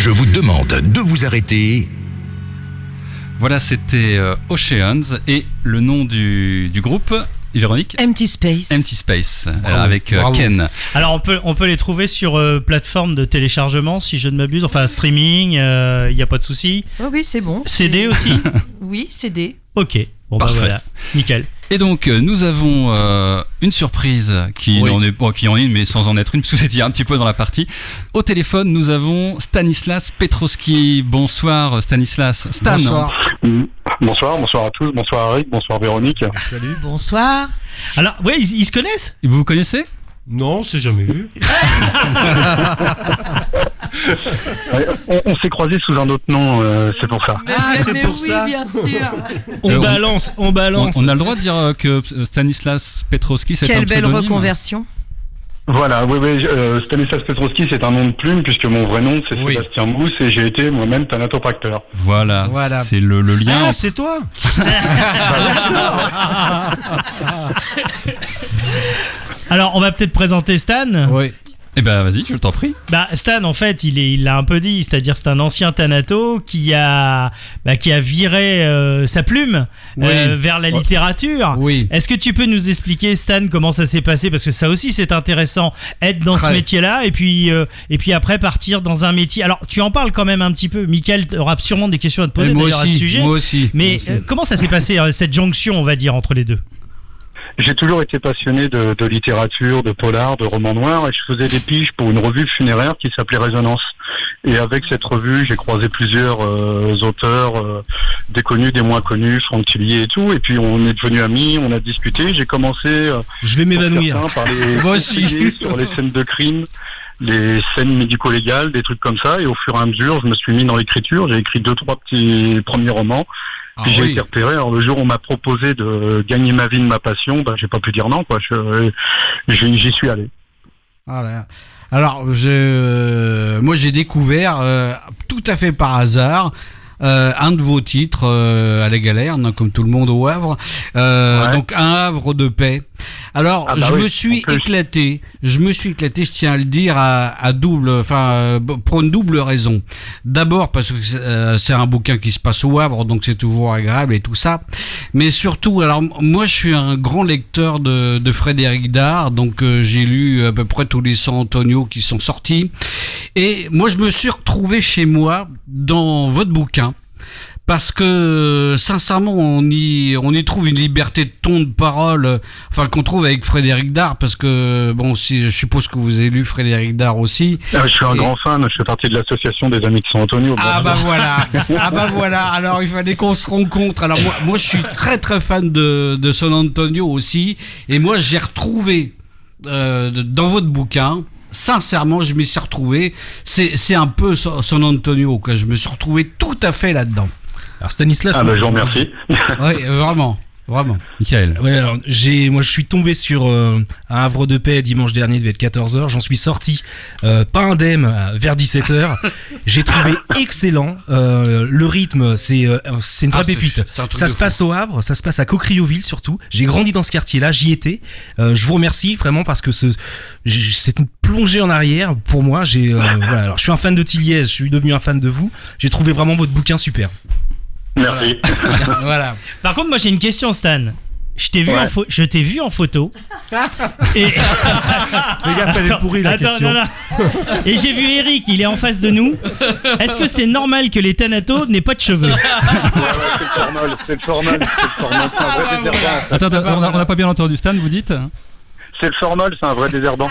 Je vous demande de vous arrêter. Voilà, c'était Oceans et le nom du groupe, Véronique. Empty Space. Empty Space, Bravo, avec bravo. Ken. Alors on peut les trouver sur plateforme de téléchargement si je ne m'abuse, enfin streaming, il n'y a pas de souci. Oh oui, c'est bon. CD aussi. Oui, CD. Ok, bon bah Parfait. voilà, nickel. Et donc nous avons une surprise qui Oui. en est qui en est une mais sans en être une parce que vous étiez un petit peu dans la partie. Au téléphone nous avons Stanislas Petrowski. Bonsoir Stanislas. Stan. Bonsoir. Bonsoir à tous, bonsoir Eric, bonsoir Véronique. Salut. Bonsoir. Alors ouais, ils se connaissent. Vous vous connaissez? Non, c'est jamais vu. On s'est croisés sous un autre nom, c'est pour ça. c'est pour oui, ça. bien sûr. On balance. On a le droit de dire que Stanislas Petrowski c'est un Quelle belle pseudonyme. reconversion. Voilà, oui, Stanislas Petrowski, c'est un nom de plume puisque mon vrai nom c'est Oui. Sébastien Mousse et j'ai été moi-même thanatopracteur. Voilà, Voilà. c'est le lien. Ah, c'est toi. Alors on va peut-être présenter Stan. Oui. Eh ben vas-y, je t'en prie. Bah Stan en fait il l'a un peu dit, c'est-à-dire c'est un ancien thanato qui a viré sa plume Oui. vers la littérature. Oui. Est-ce que tu peux nous expliquer Stan comment ça s'est passé, parce que ça aussi c'est intéressant, être dans ce Très. métier-là et puis après partir dans un métier. Alors tu en parles quand même un petit peu. Michael aura sûrement des questions à te poser Et moi d'ailleurs à ce aussi. sujet. Moi aussi. Mais Moi aussi. comment ça s'est passé cette jonction on va dire entre les deux? J'ai toujours été passionné de littérature, de polar, de romans noirs et je faisais des piges pour une revue funéraire qui s'appelait Résonance. Et avec cette revue, j'ai croisé plusieurs auteurs, des connus, des moins connus, Franck Tillier et tout. Et puis on est devenus amis, on a discuté. J'ai commencé Je vais m'évanouir. pour certains, par les Moi aussi. conseiller sur les scènes de crime, les scènes médico-légales, des trucs comme ça. Et au fur et à mesure, je me suis mis dans l'écriture. J'ai écrit 2-3 petits premiers romans. Ah Puis j'ai oui. été repéré. Alors le jour où on m'a proposé de gagner ma vie de ma passion, j'ai pas pu dire non, quoi. J'y suis allé. Voilà. Alors, moi j'ai découvert tout à fait par hasard un de vos titres à la Galerne, comme tout le monde au Havre. Ouais. Donc un Havre de paix. Alors, Ah bah je oui, me suis en plus. éclaté. Je tiens à le dire à double, pour une double raison. D'abord parce que c'est un bouquin qui se passe au Havre, donc c'est toujours agréable et tout ça. Mais surtout, alors moi je suis un grand lecteur de Frédéric Dard, donc j'ai lu à peu près tous les San Antonio qui sont sortis. Et moi je me suis retrouvé chez moi dans votre bouquin. Parce que sincèrement, on y trouve une liberté de ton, de parole, qu'on trouve avec Frédéric Dard, parce que bon, je suppose que vous avez lu Frédéric Dard aussi. Je suis un grand fan. Je fais partie de l'association des amis de San Antonio. Ah bah voilà. Alors il fallait qu'on se rencontre. Alors moi je suis très très fan de San Antonio aussi, et moi j'ai retrouvé dans votre bouquin. Sincèrement, je m'y suis retrouvé. C'est un peu San Antonio, quoi. Je me suis retrouvé tout à fait là-dedans. Alors Stanislas. Je vous remercie. Oui, vraiment. Michael. Ouais, alors moi je suis tombé sur un Havre de paix dimanche dernier, devait être 14h, j'en suis sorti pas indemne vers 17h. J'ai trouvé excellent le rythme, c'est une vraie pépite. Ça se passe au Havre, ça se passe à Cocrioville surtout. J'ai grandi dans ce quartier-là, j'y étais. Je vous remercie vraiment parce que c'est une plongée en arrière pour moi. Voilà, alors je suis un fan de Tilliez, je suis devenu un fan de vous. J'ai trouvé vraiment votre bouquin super. Merci. Voilà. Par contre moi j'ai une question Stan. Je t'ai vu, je t'ai vu en photo. Et... Les gars, elle est pourrie la question. Non. Et j'ai vu Eric, il est en face de nous. Est-ce que c'est normal que les thanatos n'aient pas de cheveux? C'est le formol. C'est un vrai désherbant. Attends, on n'a pas bien entendu Stan, vous dites? C'est le formol, c'est un vrai désherbant.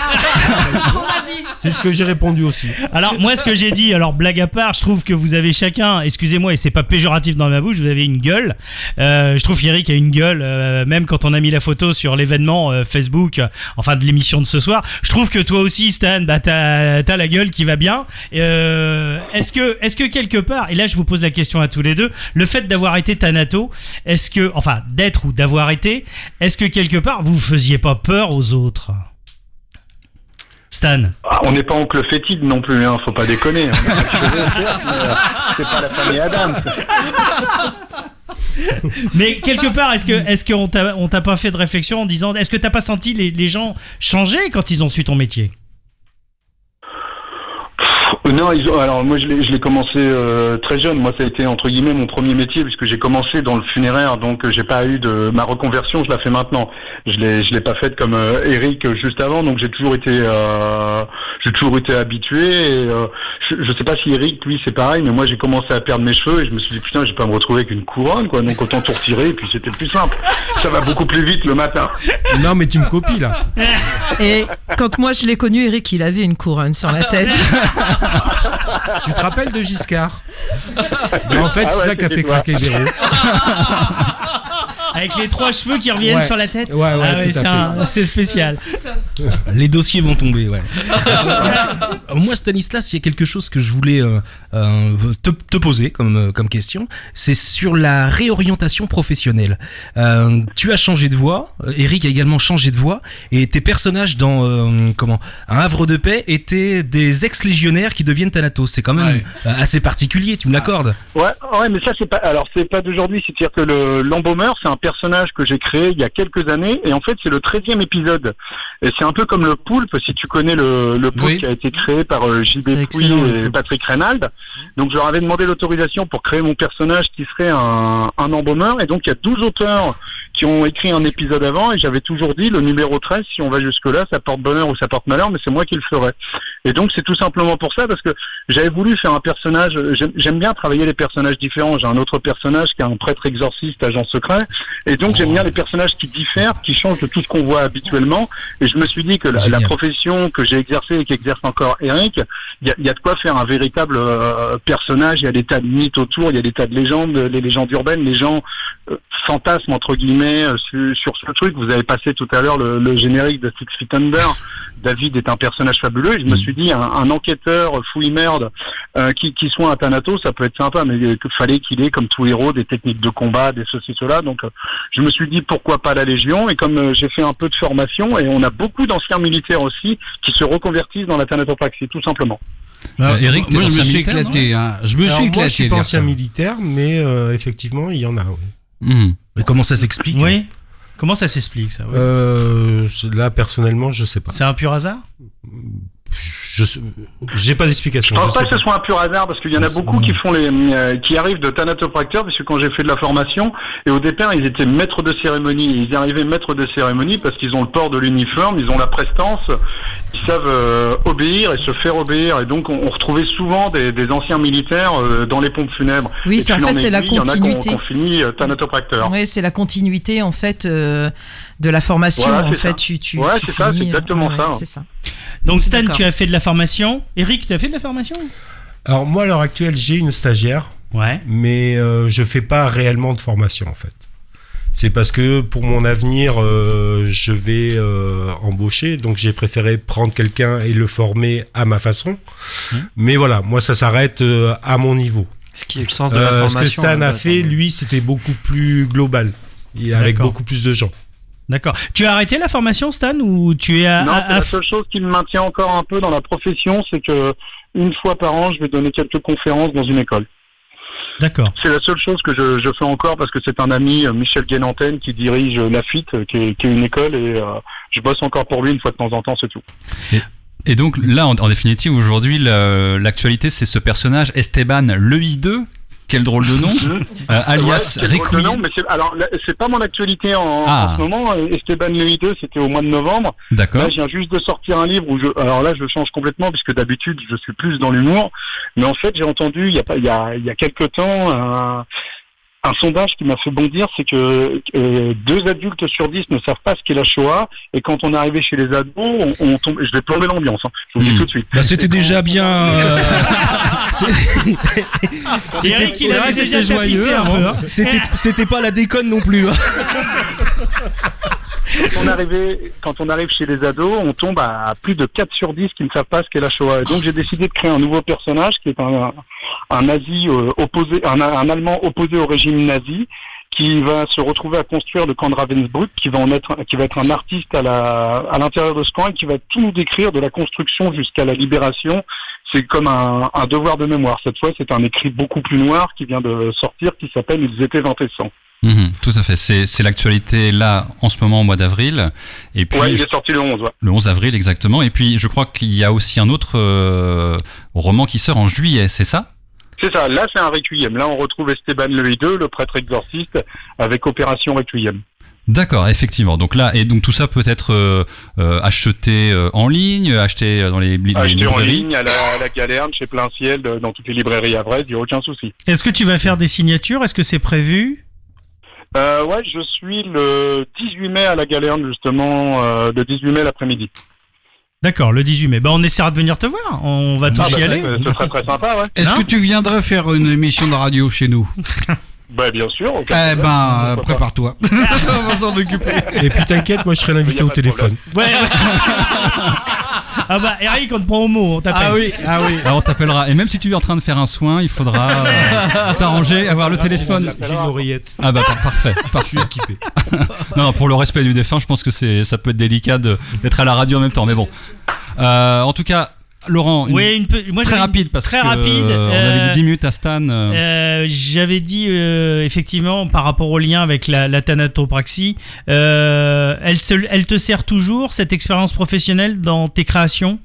C'est ce que j'ai répondu aussi. Alors moi ce que j'ai dit, alors blague à part, je trouve que vous avez chacun, excusez-moi et c'est pas péjoratif dans ma bouche, vous avez une gueule. Je trouve qu'Eric a une gueule, même quand on a mis la photo sur l'événement Facebook, de l'émission de ce soir. Je trouve que toi aussi Stan, t'as la gueule qui va bien. Est-ce que quelque part, et là je vous pose la question à tous les deux, le fait d'avoir été thanato, d'être ou d'avoir été, est-ce que quelque part vous faisiez pas peur aux autres? Stan. On n'est pas oncle fétide non plus, faut pas déconner. C'est pas la famille Adams. Mais quelque part, est-ce qu'on t'a pas fait de réflexion en disant, est-ce que t'as pas senti les gens changer quand ils ont su ton métier? Non, alors moi je l'ai commencé très jeune. Moi ça a été entre guillemets mon premier métier puisque j'ai commencé dans le funéraire, donc j'ai pas eu de ma reconversion, je la fais maintenant. Je l'ai pas faite comme Eric juste avant, donc j'ai toujours été habitué. Et, je sais pas si Eric lui c'est pareil, mais moi j'ai commencé à perdre mes cheveux et je me suis dit putain, je vais pas me retrouver avec une couronne quoi, donc autant tout retirer et puis c'était plus simple. Ça va beaucoup plus vite le matin. Non mais tu me copies là. Et quand moi je l'ai connu, Eric, il avait une couronne sur la tête. Tu te rappelles de Giscard? En fait, c'est ça qui a fait craquer Véro. Avec les 3 cheveux qui reviennent sur la tête. Ouais, c'est spécial. Les dossiers vont tomber, ouais. Moi, Stanislas, il y a quelque chose que je voulais te poser comme question. C'est sur la réorientation professionnelle. Tu as changé de voix. Eric a également changé de voix. Et tes personnages dans un Havre de paix étaient des ex-légionnaires qui deviennent Thanatos. C'est quand même assez particulier, tu me l'accordes? Ouais, mais ça c'est pas d'aujourd'hui. C'est-à-dire que l'embaumeur, c'est un personnage que j'ai créé il y a quelques années et en fait c'est le 13e épisode. Et c'est un peu comme le poulpe, si tu connais le poulpe qui a été créé par J.B. Pouy et Patrick Reynald. Donc je leur avais demandé l'autorisation pour créer mon personnage qui serait un embaumeur et donc il y a 12 auteurs qui ont écrit un épisode avant et j'avais toujours dit le numéro 13, si on va jusque là, ça porte bonheur ou ça porte malheur, mais c'est moi qui le ferai. Et donc c'est tout simplement pour ça, parce que j'avais voulu faire un personnage, j'aime bien travailler les personnages différents. J'ai un autre personnage qui est un prêtre exorciste, agent secret, et donc j'aime bien les personnages qui diffèrent, qui changent de tout ce qu'on voit habituellement, et je me suis dit que la profession que j'ai exercée et qu'exerce encore Eric, il y a de quoi faire un véritable personnage. Il y a des tas de mythes autour, il y a des tas de légendes, les légendes urbaines, les gens fantasment entre guillemets sur ce truc. Vous avez passé tout à l'heure le générique de 6 Feet Under. David est un personnage fabuleux et je me suis dit un enquêteur fouille merde qui soit un Thanatos, ça peut être sympa, mais il fallait qu'il ait comme tout héros des techniques de combat, des ceci cela. Donc je me suis dit pourquoi pas la Légion, et comme j'ai fait un peu de formation, et on a beaucoup d'anciens militaires aussi qui se reconvertissent dans la thanatopraxie tout simplement. Eric, moi je me suis éclaté. Moi je suis pas ancien militaire, mais effectivement il y en a. Oui. Mais comment ça s'explique? Oui. Comment ça s'explique ça? Là personnellement je sais pas. C'est un pur hasard? J'ai pas d'explication. Je pense pas que ce soit un pur hasard, parce qu'il y en a beaucoup qui arrivent de thanatopracteurs, puisque quand j'ai fait de la formation, et au départ ils étaient maîtres de cérémonie, ils arrivaient maîtres de cérémonie parce qu'ils ont le port de l'uniforme, ils ont la prestance, ils savent obéir et se faire obéir, et donc on retrouvait souvent des anciens militaires dans les pompes funèbres. Oui, c'est la continuité. Il y en a qui ont fini thanatopracteur. Oui, c'est la continuité en fait de la formation. Voilà, en fait, c'est ça, c'est exactement ça. C'est ça. Donc Stan, tu as fait de la formation. Eric, tu as fait de la formation? Alors moi à l'heure actuelle j'ai une stagiaire, mais je fais pas réellement de formation en fait. C'est parce que pour mon avenir je vais embaucher, donc j'ai préféré prendre quelqu'un et le former à ma façon. Mais voilà, moi ça s'arrête à mon niveau. Ce qui est le sens de la formation. Ce que Stan a fait, lui, c'était beaucoup plus global, et avec beaucoup plus de gens. D'accord. Tu as arrêté la formation, Stan, ou tu es Non, c'est la seule chose qui me maintient encore un peu dans la profession, c'est que une fois par an, je vais donner quelques conférences dans une école. D'accord. C'est la seule chose que je fais encore, parce que c'est un ami, Michel Guénantène, qui dirige Lafitte, qui est une école, et je bosse encore pour lui une fois de temps en temps, c'est tout. Et donc là, en définitive, aujourd'hui, l'actualité, c'est ce personnage Esteban Le I2. Quel drôle de nom, alias Requiem. Mais c'est pas mon actualité en ce moment. Esteban Le I2, c'était au mois de novembre. D'accord. Là, je viens juste de sortir un livre où alors là, je change complètement, puisque d'habitude, je suis plus dans l'humour. Mais en fait, j'ai entendu il y a quelques temps un sondage qui m'a fait bondir, c'est que 2 adultes sur 10 ne savent pas ce qu'est la Shoah, et quand on est arrivé chez les ados, on tombe. Je vais plomber l'ambiance, je vous le dis tout de suite. C'était déjà bien. C'est Eric qui l'avait déjà tapissé un peu. C'était pas la déconne non plus. Quand on arrive chez les ados, on tombe à plus de 4 sur 10 qui ne savent pas ce qu'est la Shoah. Et donc j'ai décidé de créer un nouveau personnage qui est un nazi opposé, un Allemand opposé au régime nazi, qui va se retrouver à construire le camp de Ravensbrück, qui va être un artiste à l'intérieur de ce camp, et qui va tout nous décrire de la construction jusqu'à la libération. C'est comme un devoir de mémoire. Cette fois, c'est un écrit beaucoup plus noir qui vient de sortir, qui s'appelle Ils étaient 20 et 100. Tout à fait. C'est l'actualité là en ce moment au mois d'avril. Et puis Ouais, il est sorti le 11. Ouais. le 11 avril exactement. Et puis je crois qu'il y a aussi un autre roman qui sort en juillet, c'est ça? C'est ça. Là, c'est un Requiem. Là, on retrouve Esteban le Hideux, le prêtre exorciste, avec Opération Requiem. D'accord, effectivement. Donc là, et donc tout ça peut être acheté en ligne, acheté dans les Acheté librairies. en ligne à la Galerne, chez Plein Ciel, dans toutes les librairies à Brest, il n'y a aucun souci. Est-ce que tu vas faire des signatures? Est-ce que c'est prévu? Ouais, je suis le 18 mai à la Galerne, justement, le 18 mai l'après-midi. D'accord, le 18 mai. On essaiera de venir te voir. On va tous y aller. Ce serait très sympa, ouais. Est-ce que tu viendrais faire une émission de radio chez nous? Bah, bien sûr. Prépare-toi. On va s'en occuper. Et puis t'inquiète, moi je serai l'invité au téléphone. Ouais. Ah bah Eric, on te prend au mot, on t'appelle. Ah oui. Alors, on t'appellera. Et même si tu es en train de faire un soin, il faudra t'arranger, avoir le téléphone. J'ai une oreillette. Ah bah parfait. Je suis équipé. Non, pour le respect du défunt, je pense que ça peut être délicat d'être à la radio en même temps. Mais bon. En tout cas, Laurent, très rapide parce très que rapide, on avait dit 10 minutes à Stan. J'avais dit effectivement par rapport au lien avec la thanatopraxie, elle te sert toujours cette expérience professionnelle dans tes créations?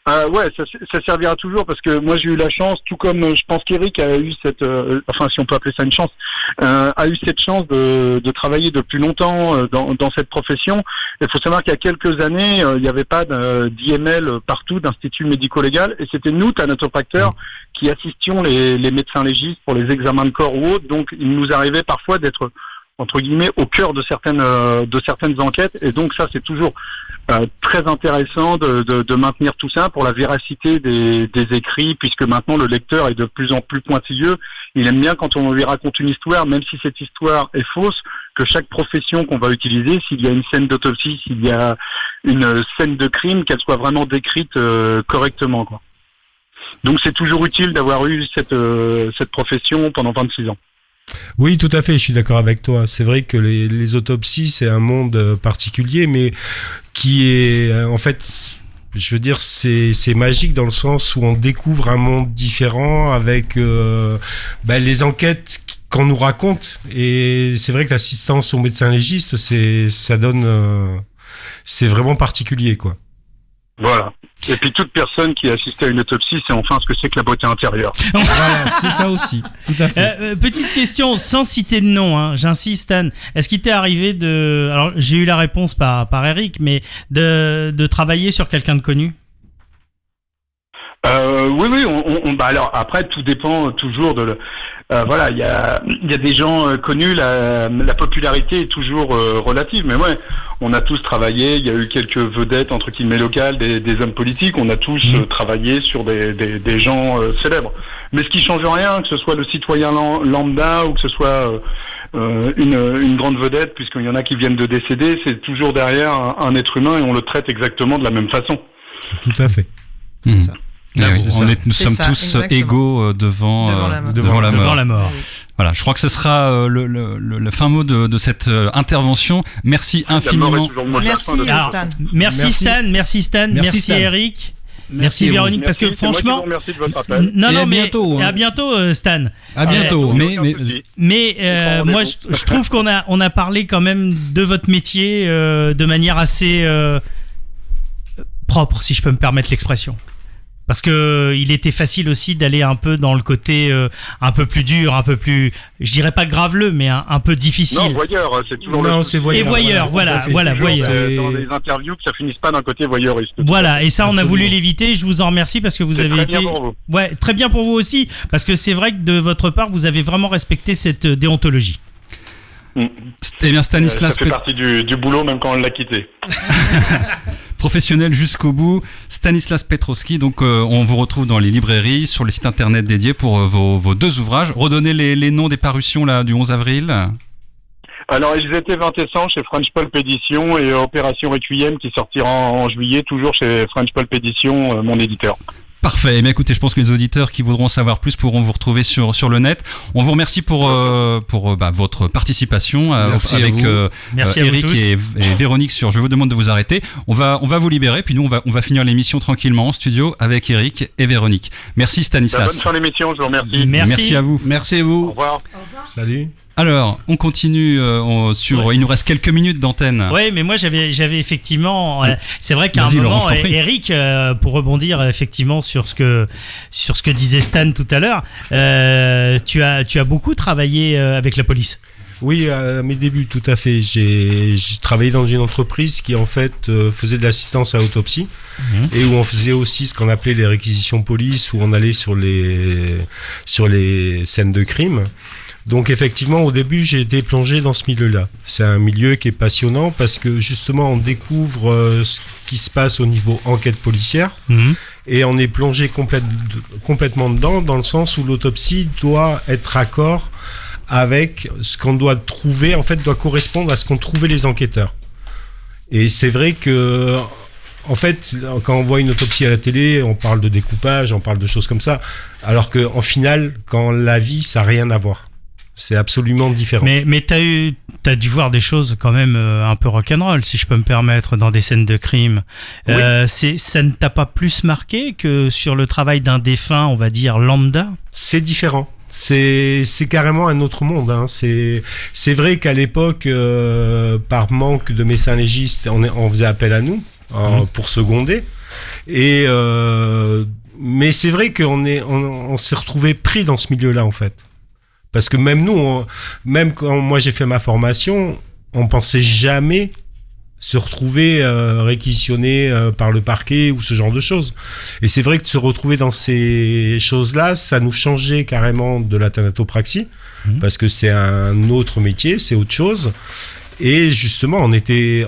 Ouais, ça servira toujours parce que moi j'ai eu la chance, tout comme je pense qu'Eric a eu cette, enfin si on peut appeler ça une chance, a eu cette chance de travailler depuis longtemps dans cette profession. Il faut savoir qu'il y a quelques années, il n'y avait pas d'IML partout, d'institut médico-légal, et c'était nous, thanatopracteurs, qui assistions les médecins légistes pour les examens de corps ou autres. Donc il nous arrivait parfois d'être entre guillemets au cœur de certaines enquêtes, et donc ça c'est toujours très intéressant de maintenir tout ça pour la véracité des écrits, puisque maintenant le lecteur est de plus en plus pointilleux. Il aime bien quand on lui raconte une histoire, même si cette histoire est fausse, que chaque profession qu'on va utiliser, s'il y a une scène d'autopsie, s'il y a une scène de crime, qu'elle soit vraiment décrite correctement, quoi. Donc c'est toujours utile d'avoir eu cette profession pendant 26 ans. Oui, tout à fait, je suis d'accord avec toi. C'est vrai que les autopsies, c'est un monde particulier, mais qui est, en fait, je veux dire, c'est magique dans le sens où on découvre un monde différent avec les enquêtes qu'on nous raconte. Et c'est vrai que l'assistance aux médecins légistes, ça donne, c'est vraiment particulier, quoi. Voilà. Et puis toute personne qui assiste à une autopsie, c'est enfin ce que c'est que la beauté intérieure. Voilà, c'est ça aussi. Tout à fait. Petite question, sans citer de nom, hein, j'insiste, Stan. Est-ce qu'il t'est arrivé alors j'ai eu la réponse par Eric, mais de travailler sur quelqu'un de connu? Oui, alors après tout dépend toujours de voilà, il y a des gens connus, la popularité est toujours relative, mais ouais, on a tous travaillé, il y a eu quelques vedettes entre guillemets locales, des hommes politiques, on a tous travaillé sur des gens célèbres. Mais ce qui change rien, que ce soit le citoyen lambda ou que ce soit une grande vedette, puisqu'il y en a qui viennent de décéder, c'est toujours derrière un être humain et on le traite exactement de la même façon. Tout à fait. C'est ça. Nous sommes tous égaux devant la mort. Voilà, je crois que ce sera le fin mot de cette intervention. Merci infiniment. Merci Stan. Merci Stan, merci Eric. Merci Véronique, parce que franchement, merci de votre appel. À bientôt, Stan. À bientôt. Mais moi, je trouve qu'on a parlé quand même de votre métier de manière assez propre, si je peux me permettre l'expression. Parce que il était facile aussi d'aller un peu dans le côté un peu plus dur, un peu plus, je dirais pas graveleux, mais un peu difficile. Non, voyeur, c'est toujours c'est voyeur. Et voyeur, voilà, voyeur. Dans les interviews que ça finisse pas d'un côté voyeuriste. Voilà, et ça on a voulu l'éviter. Je vous en remercie parce que vous avez été. Très bien pour vous. Ouais, très bien pour vous aussi, parce que c'est vrai que de votre part vous avez vraiment respecté cette déontologie. Eh bien, Stanislas, ça fait partie du boulot même quand on l'a quitté. Professionnel jusqu'au bout, Stanislas Petrowski. Donc, on vous retrouve dans les librairies, sur les sites internet dédiés pour vos deux ouvrages. Redonnez les noms des parutions là, du 11 avril. Alors, ils étaient 20 ans chez French Pulp Édition et Opération Requiem qui sortira en juillet, toujours chez French Pulp Édition, mon éditeur. Parfait. Eh bien, écoutez, je pense que les auditeurs qui voudront savoir plus pourront vous retrouver sur le net. On vous remercie pour votre participation avec Eric et Véronique sur Je vous demande de vous arrêter. On va vous libérer, puis nous on va finir l'émission tranquillement en studio avec Eric et Véronique. Merci Stanislas. Bonne fin d'émission, je vous remercie. Merci à vous. Merci à vous. Au revoir. Salut. Alors, on continue il nous reste quelques minutes d'antenne. Oui, mais moi j'avais effectivement. C'est vrai qu'à un Vas-y, moment, Laurent, je t'en prie. Eric, pour rebondir effectivement sur ce que disait Stan tout à l'heure, tu as beaucoup travaillé avec la police. Oui, à mes débuts, tout à fait. J'ai travaillé dans une entreprise qui en fait faisait de l'assistance à autopsie et où on faisait aussi ce qu'on appelait les réquisitions police, où on allait sur les scènes de crime. Donc effectivement, au début, j'ai été plongé dans ce milieu-là. C'est un milieu qui est passionnant parce que justement, on découvre ce qui se passe au niveau enquête policière et on est plongé complètement dedans, dans le sens où l'autopsie doit être raccord avec ce qu'on doit trouver, en fait, doit correspondre à ce qu'ont trouvé les enquêteurs. Et c'est vrai que, en fait, quand on voit une autopsie à la télé, on parle de découpage, on parle de choses comme ça, alors que, en final, quand la vie, ça n'a rien à voir. C'est absolument différent. Mais t'as dû voir des choses quand même un peu rock'n'roll, si je peux me permettre, dans des scènes de crime. Oui. Ça ne t'a pas plus marqué que sur le travail d'un défunt, on va dire lambda ? C'est différent. C'est carrément un autre monde. Hein. C'est vrai qu'à l'époque, par manque de médecins légistes, on faisait appel à nous pour seconder. Et mais c'est vrai qu'on s'est retrouvé pris dans ce milieu-là en fait. Parce que même nous, même quand moi j'ai fait ma formation, on pensait jamais se retrouver réquisitionné par le parquet ou ce genre de choses. Et c'est vrai que de se retrouver dans ces choses-là, ça nous changeait carrément de la thanatopraxie, parce que c'est un autre métier, c'est autre chose. Et justement,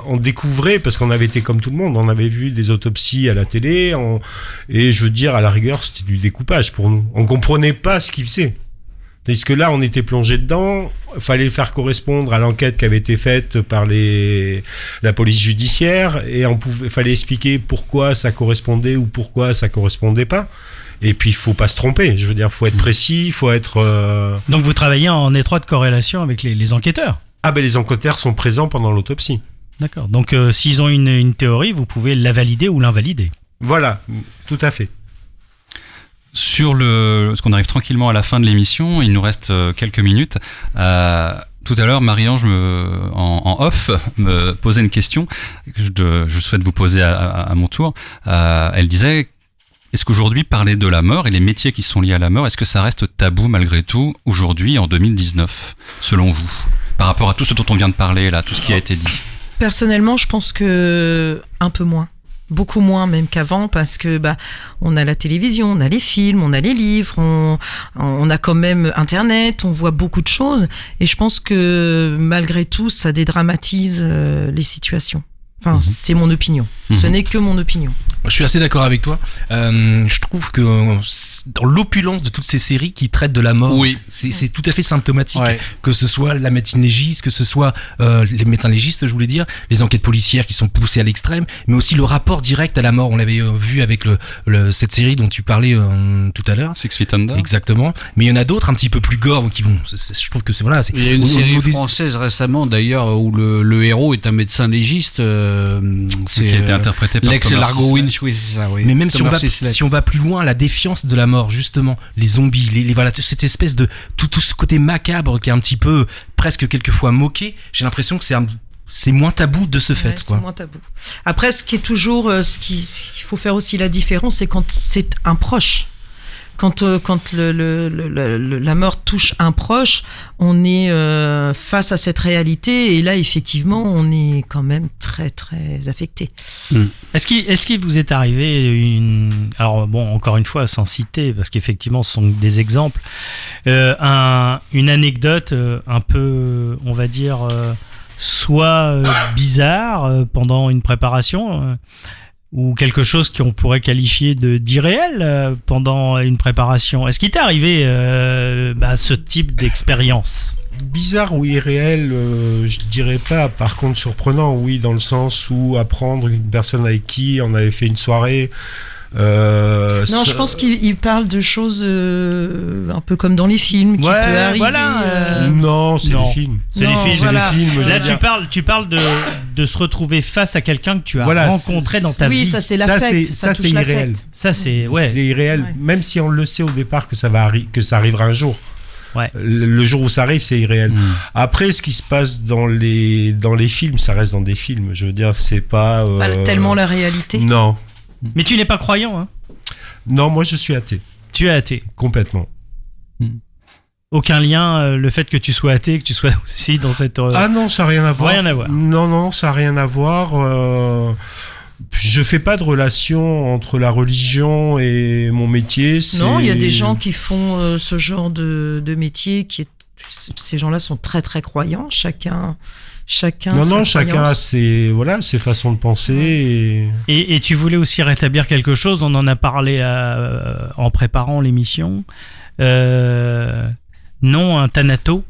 on découvrait, parce qu'on avait été comme tout le monde, on avait vu des autopsies à la télé, et je veux dire, à la rigueur, c'était du découpage pour nous. On comprenait pas ce qu'ils faisaient. Parce que là, on était plongé dedans, fallait faire correspondre à l'enquête qui avait été faite par la police judiciaire, et fallait expliquer pourquoi ça correspondait ou pourquoi ça correspondait pas. Et puis, il faut pas se tromper. Je veux dire, faut être précis, faut être. Donc, vous travaillez en étroite corrélation avec les enquêteurs. Ah ben, les enquêteurs sont présents pendant l'autopsie. D'accord. Donc, s'ils ont une théorie, vous pouvez la valider ou l'invalider. Voilà, tout à fait. Parce qu'on arrive tranquillement à la fin de l'émission, il nous reste quelques minutes. Tout à l'heure, Marie-Ange en off me posait une question que je souhaite vous poser à mon tour. Elle disait, est-ce qu'aujourd'hui parler de la mort et les métiers qui sont liés à la mort, est-ce que ça reste tabou malgré tout aujourd'hui en 2019, selon vous, par rapport à tout ce dont on vient de parler là, tout ce qui a été dit? Personnellement, je pense que un peu moins. Beaucoup moins même qu'avant, parce que on a la télévision, on a les films, on a les livres, on a quand même Internet, on voit beaucoup de choses, et je pense que malgré tout, ça dédramatise les situations. Enfin, c'est mon opinion. Ce n'est que mon opinion. Je suis assez d'accord avec toi. Je trouve que dans l'opulence de toutes ces séries qui traitent de la mort, c'est tout à fait symptomatique. Ouais. Que ce soit la médecine légiste, que ce soit les médecins légistes, je voulais dire, les enquêtes policières qui sont poussées à l'extrême, mais aussi le rapport direct à la mort. On l'avait vu avec cette série dont tu parlais tout à l'heure. 6 Feet Under. Exactement. Mais il y en a d'autres un petit peu plus gore qui vont. Je trouve que c'est voilà. Il y a une série française récemment d'ailleurs où le héros est un médecin légiste. Qui a été interprété par l'ex-Largo Winch, oui, c'est ça, oui. Mais même si on va plus loin, la défiance de la mort, justement, les zombies, voilà, cette espèce de tout ce côté macabre qui est un petit peu presque quelquefois moqué, j'ai l'impression que c'est moins tabou de ce fait, quoi. C'est moins tabou. Après, ce qui est toujours, ce qu'il faut faire aussi la différence, c'est quand c'est un proche. Quand la mort touche un proche, on est face à cette réalité, et là effectivement on est quand même très très affecté. Est-ce qu'il vous est arrivé alors bon, encore une fois sans citer parce qu'effectivement ce sont des exemples, une anecdote un peu, on va dire, soit bizarre pendant une préparation, ou quelque chose qu'on pourrait qualifier d'irréel pendant une préparation. Est-ce qu'il t'est arrivé ce type d'expérience ? Bizarre ou irréel, je dirais pas. Par contre, surprenant, oui, dans le sens où apprendre une personne avec qui on avait fait une soirée. Non, je pense qu'il parle de choses un peu comme dans les films qui peut arriver. Voilà, Non, c'est les films. C'est les films. Voilà. Les films. Là, tu parles de se retrouver face à quelqu'un que tu as rencontré dans ta vie. Oui, ça c'est l'affect. Ça c'est irréel. Ça c'est C'est irréel, même si on le sait au départ que ça arrivera un jour. Ouais. Le jour où ça arrive, c'est irréel. Après, ce qui se passe dans les films, ça reste dans des films. Je veux dire, c'est pas tellement la réalité. Non. Mais tu n'es pas croyant, hein? Non, moi je suis athée. Tu es athée. Complètement. Aucun lien, le fait que tu sois athée, que tu sois aussi dans cette... Ah non, ça n'a rien à voir. Rien à voir. Non, ça n'a rien à voir. Je fais pas de relation entre la religion et mon métier. Non, il y a des gens qui font ce genre de métier, ces gens-là sont très très croyants, chacun chacun a ses façons de penser. Et tu voulais aussi rétablir quelque chose, on en a parlé en préparant l'émission. Non, un thanato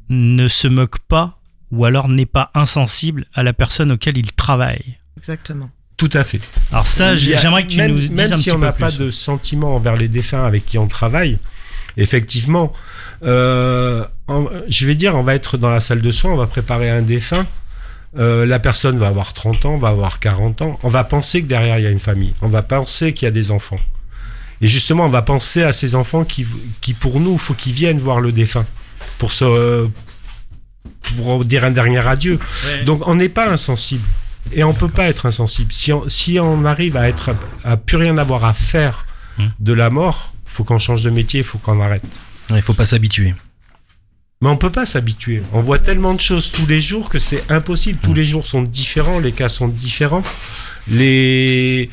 ne se moque pas ou alors n'est pas insensible à la personne auquel il travaille. Exactement. Tout à fait. Alors ça, j'aimerais que tu nous dises un petit peu plus. Même si on n'a pas de sentiment envers les défunts avec qui on travaille, effectivement, je vais dire, on va être dans la salle de soins, on va préparer un défunt, la personne va avoir 30 ans, va avoir 40 ans, on va penser que derrière il y a une famille, on va penser qu'il y a des enfants. Et justement, on va penser à ces enfants qui pour nous, il faut qu'ils viennent voir le défunt pour dire un dernier adieu. Ouais. Donc on n'est pas insensible. Et on peut pas être insensible. Si on arrive à plus rien avoir à faire de la mort, faut qu'on change de métier, faut qu'on arrête. Il faut pas s'habituer. Mais on peut pas s'habituer. On voit tellement de choses tous les jours que c'est impossible. Tous les jours sont différents, les cas sont différents. Il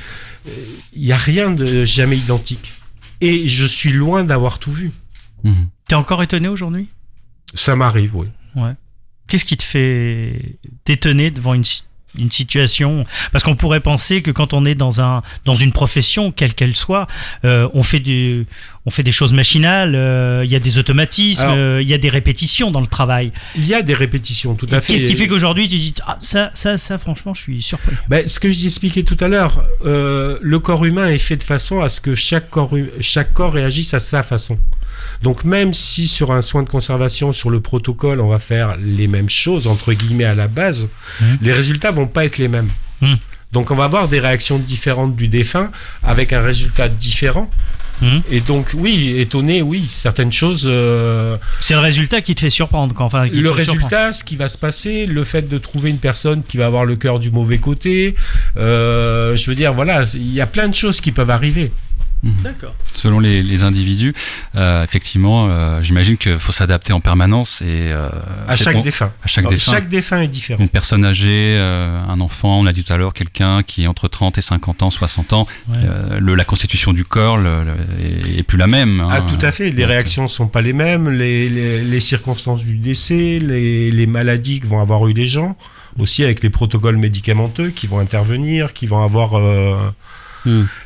y a rien de jamais identique. Et je suis loin d'avoir tout vu. T'es encore étonné aujourd'hui ? Ça m'arrive, oui. Ouais. Qu'est-ce qui te fait t'étonner devant une situation, parce qu'on pourrait penser que quand on est dans une profession quelle qu'elle soit, on fait des choses machinales, il y a des automatismes, il y a des répétitions dans le travail. Il y a des répétitions, tout à fait. Qu'est-ce qui fait qu'aujourd'hui tu dis ça franchement je suis surpris. Ce que je expliquais tout à l'heure, le corps humain est fait de façon à ce que chaque corps réagisse à sa façon. Donc même si sur un soin de conservation, sur le protocole, on va faire les mêmes choses, entre guillemets à la base, les résultats vont pas être les mêmes. Donc on va avoir des réactions différentes du défunt avec un résultat différent. Et donc oui, étonné, oui, certaines choses... C'est le résultat qui te fait surprendre. Le résultat, ce qui va se passer, le fait de trouver une personne qui va avoir le cœur du mauvais côté, je veux dire, voilà, il y a plein de choses qui peuvent arriver. D'accord. Selon les individus, effectivement, j'imagine qu'il faut s'adapter en permanence et à chaque défunt. Chaque défunt est différent. Une personne âgée, un enfant, on l'a dit tout à l'heure, quelqu'un qui est entre 30 et 50 ans, 60 ans, la constitution du corps est plus la même. Ah, tout à fait. Les réactions sont pas les mêmes, les circonstances du décès, les maladies que vont avoir eu les gens, aussi avec les protocoles médicamenteux qui vont intervenir, qui vont avoir...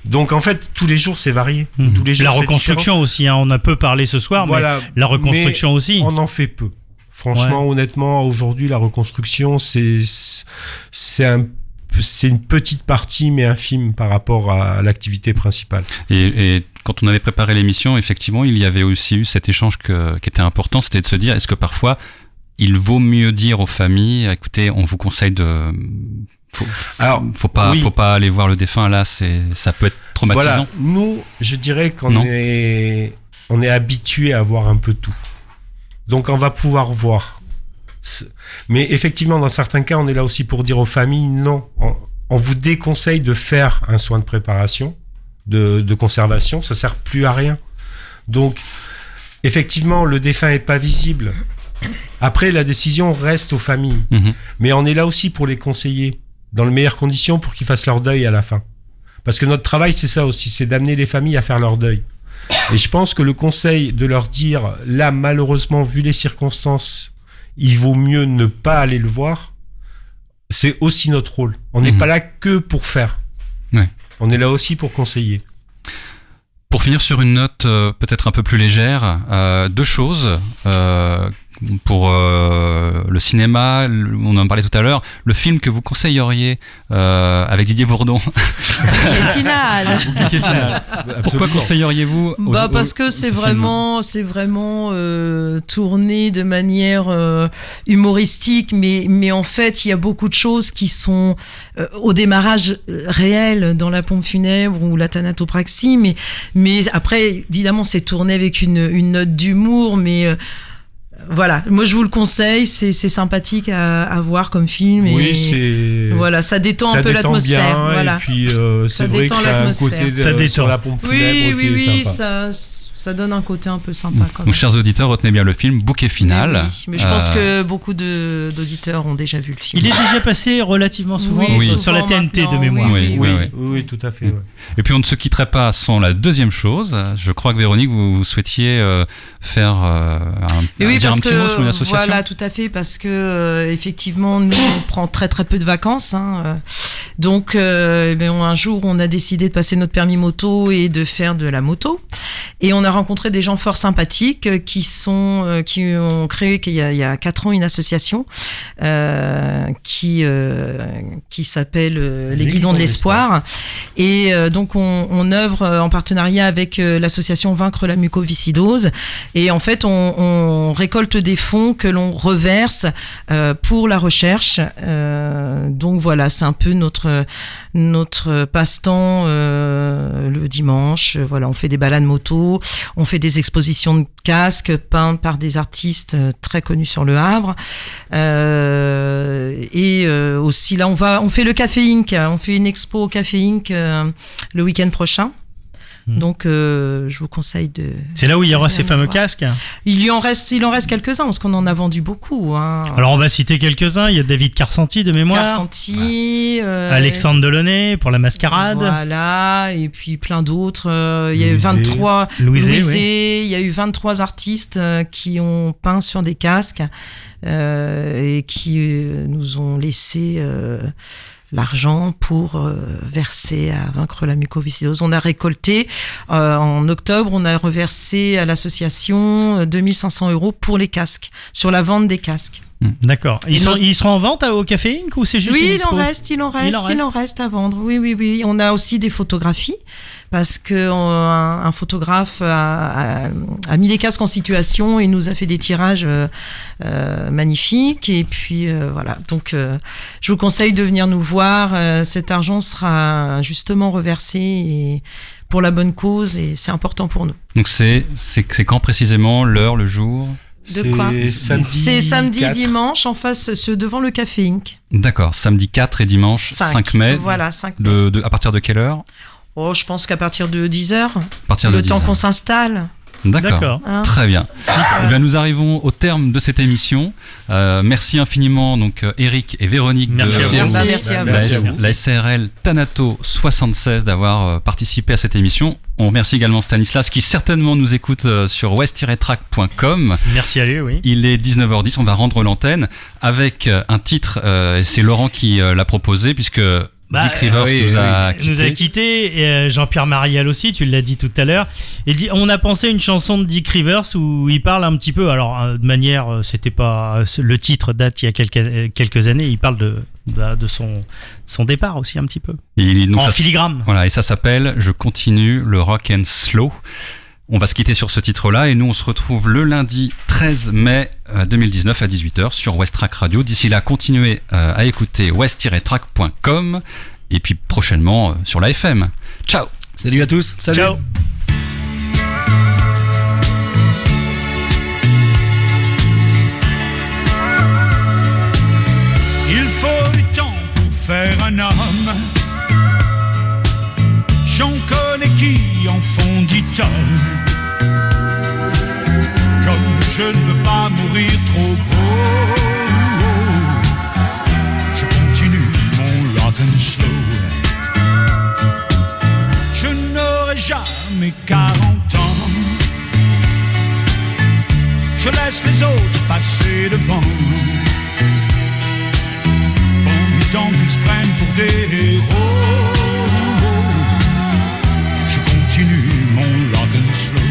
Donc en fait tous les jours c'est varié. Tous les jours, la reconstruction aussi, on a peu parlé ce soir, voilà, mais la reconstruction aussi. On en fait peu. Franchement, honnêtement, aujourd'hui la reconstruction c'est une petite partie mais infime par rapport à l'activité principale. Et quand on avait préparé l'émission, effectivement, il y avait aussi eu cet échange qui était important, c'était de se dire est-ce que parfois il vaut mieux dire aux familles écoutez, on vous conseille de faut pas aller voir le défunt là, ça peut être traumatisant. Voilà, nous, je dirais qu'on est habitué à voir un peu tout. Donc on va pouvoir voir. Mais effectivement, dans certains cas, on est là aussi pour dire aux familles non, on vous déconseille de faire un soin de préparation, de conservation, ça sert plus à rien. Donc effectivement, le défunt est pas visible. Après, la décision reste aux familles. Mais on est là aussi pour les conseiller dans les meilleures conditions pour qu'ils fassent leur deuil à la fin. Parce que notre travail, c'est ça aussi, c'est d'amener les familles à faire leur deuil. Et je pense que le conseil de leur dire, là, malheureusement, vu les circonstances, il vaut mieux ne pas aller le voir, c'est aussi notre rôle. On n'est pas là que pour faire. Ouais. On est là aussi pour conseiller. Pour finir sur une note peut-être un peu plus légère, deux choses. pour le cinéma, on en parlait tout à l'heure, le film que vous conseilleriez avec Didier Bourdon. Bouquet final. Bouquet final. Pourquoi conseilleriez-vous Parce que c'est vraiment tourné de manière humoristique, mais en fait il y a beaucoup de choses qui sont au démarrage réel dans la pompe funèbre ou la thanatopraxie, mais après évidemment c'est tourné avec une note d'humour, mais voilà, moi je vous le conseille, c'est sympathique à voir comme film. Oui, c'est. Voilà, ça détend un peu l'atmosphère. Bien, voilà. Et puis c'est vrai que ça a un côté sur la pompe funèbre qui est sympa. Ça donne un côté un peu sympa. Quand Donc, chers auditeurs, retenez bien le film Bouquet final. Mais je pense que beaucoup d'auditeurs ont déjà vu le film. Il est déjà passé relativement souvent sur la TNT de mémoire. Oui, tout à fait. Ouais. Et puis on ne se quitterait pas sans la deuxième chose. Je crois que Véronique, vous souhaitiez faire dire un petit mot sur une association. Voilà, tout à fait, parce que effectivement, nous on prend très très peu de vacances. Donc un jour, on a décidé de passer notre permis moto et de faire de la moto. Et on a rencontré des gens fort sympathiques qui ont créé il y a 4 ans une association qui s'appelle les Guidons de l'Espoir. Et donc on œuvre en partenariat avec l'association Vaincre la mucoviscidose. Et en fait, on récolte des fonds que l'on reverse pour la recherche. Donc voilà, c'est un peu notre passe-temps le dimanche. Voilà, on fait des balades moto, on fait des expositions de casques peints par des artistes très connus sur le Havre. Et aussi là, on fait le Café Inc. On fait une expo au Café Inc. Le week-end prochain. Donc je vous conseille de... C'est là où il y aura ces fameux casques. Il en reste quelques-uns parce qu'on en a vendu beaucoup. Alors on va citer quelques-uns. Il y a David Carcenti de mémoire. Alexandre Delaunay pour la mascarade. Voilà, et puis plein d'autres. Il y a eu 23... Louisé, il y a eu 23 artistes qui ont peint sur des casques et qui nous ont laissé... l'argent pour verser à Vaincre la mucoviscidose. On a récolté, en octobre, on a reversé à l'association 2500 € pour les casques, sur la vente des casques. D'accord. Ils seront en vente au Café Inc. ou c'est juste une expo ? Il en reste à vendre. Oui. On a aussi des photographies parce que un photographe a mis les casques en situation et nous a fait des tirages magnifiques. Et puis voilà. Donc je vous conseille de venir nous voir. Cet argent sera justement reversé et pour la bonne cause et c'est important pour nous. Donc c'est quand précisément, l'heure, le jour ? C'est samedi, dimanche, en face, devant le Café Inc. D'accord, samedi 4 et dimanche 5 mai. Voilà, 5 mai. À partir de quelle heure ? Je pense qu'à partir de 10h. Le temps qu'on s'installe. D'accord, très bien. Eh bien, nous arrivons au terme de cette émission. Merci infiniment donc Eric et Véronique merci à vous. La SARL Thanato 76 d'avoir participé à cette émission. On remercie également Stanislas qui certainement nous écoute sur west-track.com. Merci à lui, oui. Il est 19h10, on va rendre l'antenne avec un titre, et c'est Laurent qui l'a proposé puisque... Dick Rivers nous a quittés. Et Jean-Pierre Mariel aussi, tu l'as dit tout à l'heure. Et on a pensé à une chanson de Dick Rivers où il parle un petit peu, alors de manière, c'était pas, le titre date il y a quelques années, il parle de son départ aussi un petit peu. En filigrane. Voilà, et ça s'appelle Je continue le rock and slow. On va se quitter sur ce titre-là et nous on se retrouve le lundi 13 mai 2019 à 18h sur West Track Radio. D'ici là, continuez à écouter west-track.com et puis prochainement sur la FM. Ciao. Salut à tous. Salut. Ciao. Il faut du temps pour faire un homme. J'en connais qui en font 10 tonnes. Comme je ne veux pas mourir trop beau, je continue mon rock and slow. Je n'aurai jamais 40 ans. Je laisse les autres passer devant. Pendant qu'ils se prennent pour des héros, mon rock and slow.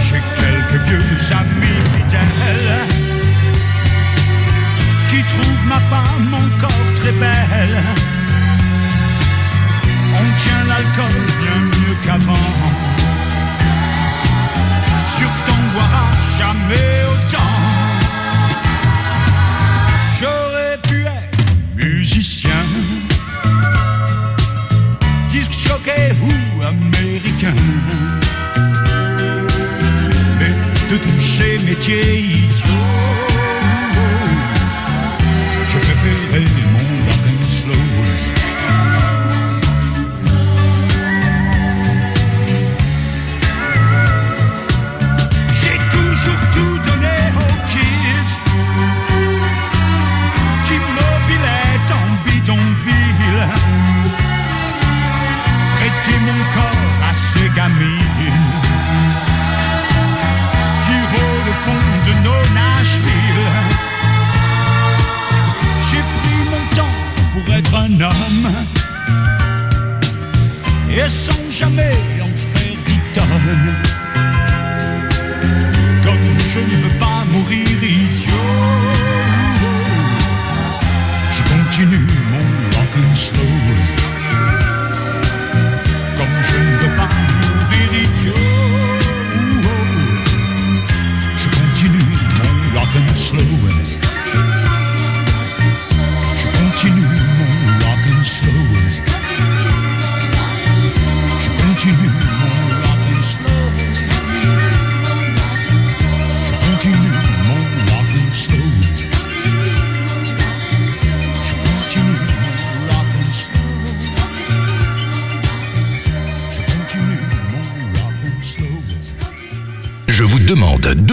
J'ai quelques vieux amis américain. Mais de tous ces métiers idiots, je préférais mon rock and slow. J'ai toujours tout donné aux kids qui mobilaient en bidonville. Prêter mon corps à ces gamines qui rôdent au fond de nos Nashville. J'ai pris mon temps pour être un homme et sans jamais en faire 10 tonnes. Comme je ne veux pas mourir idiot, je continue mon rock and slow. Comme je ne veux pas mourir idiot, je continue mon rock and slow. Je continue mon rock and slow. Je continue mon rock and slow. Je continue mon rock and slow. Je continue mon rock and slow. Je vous demande de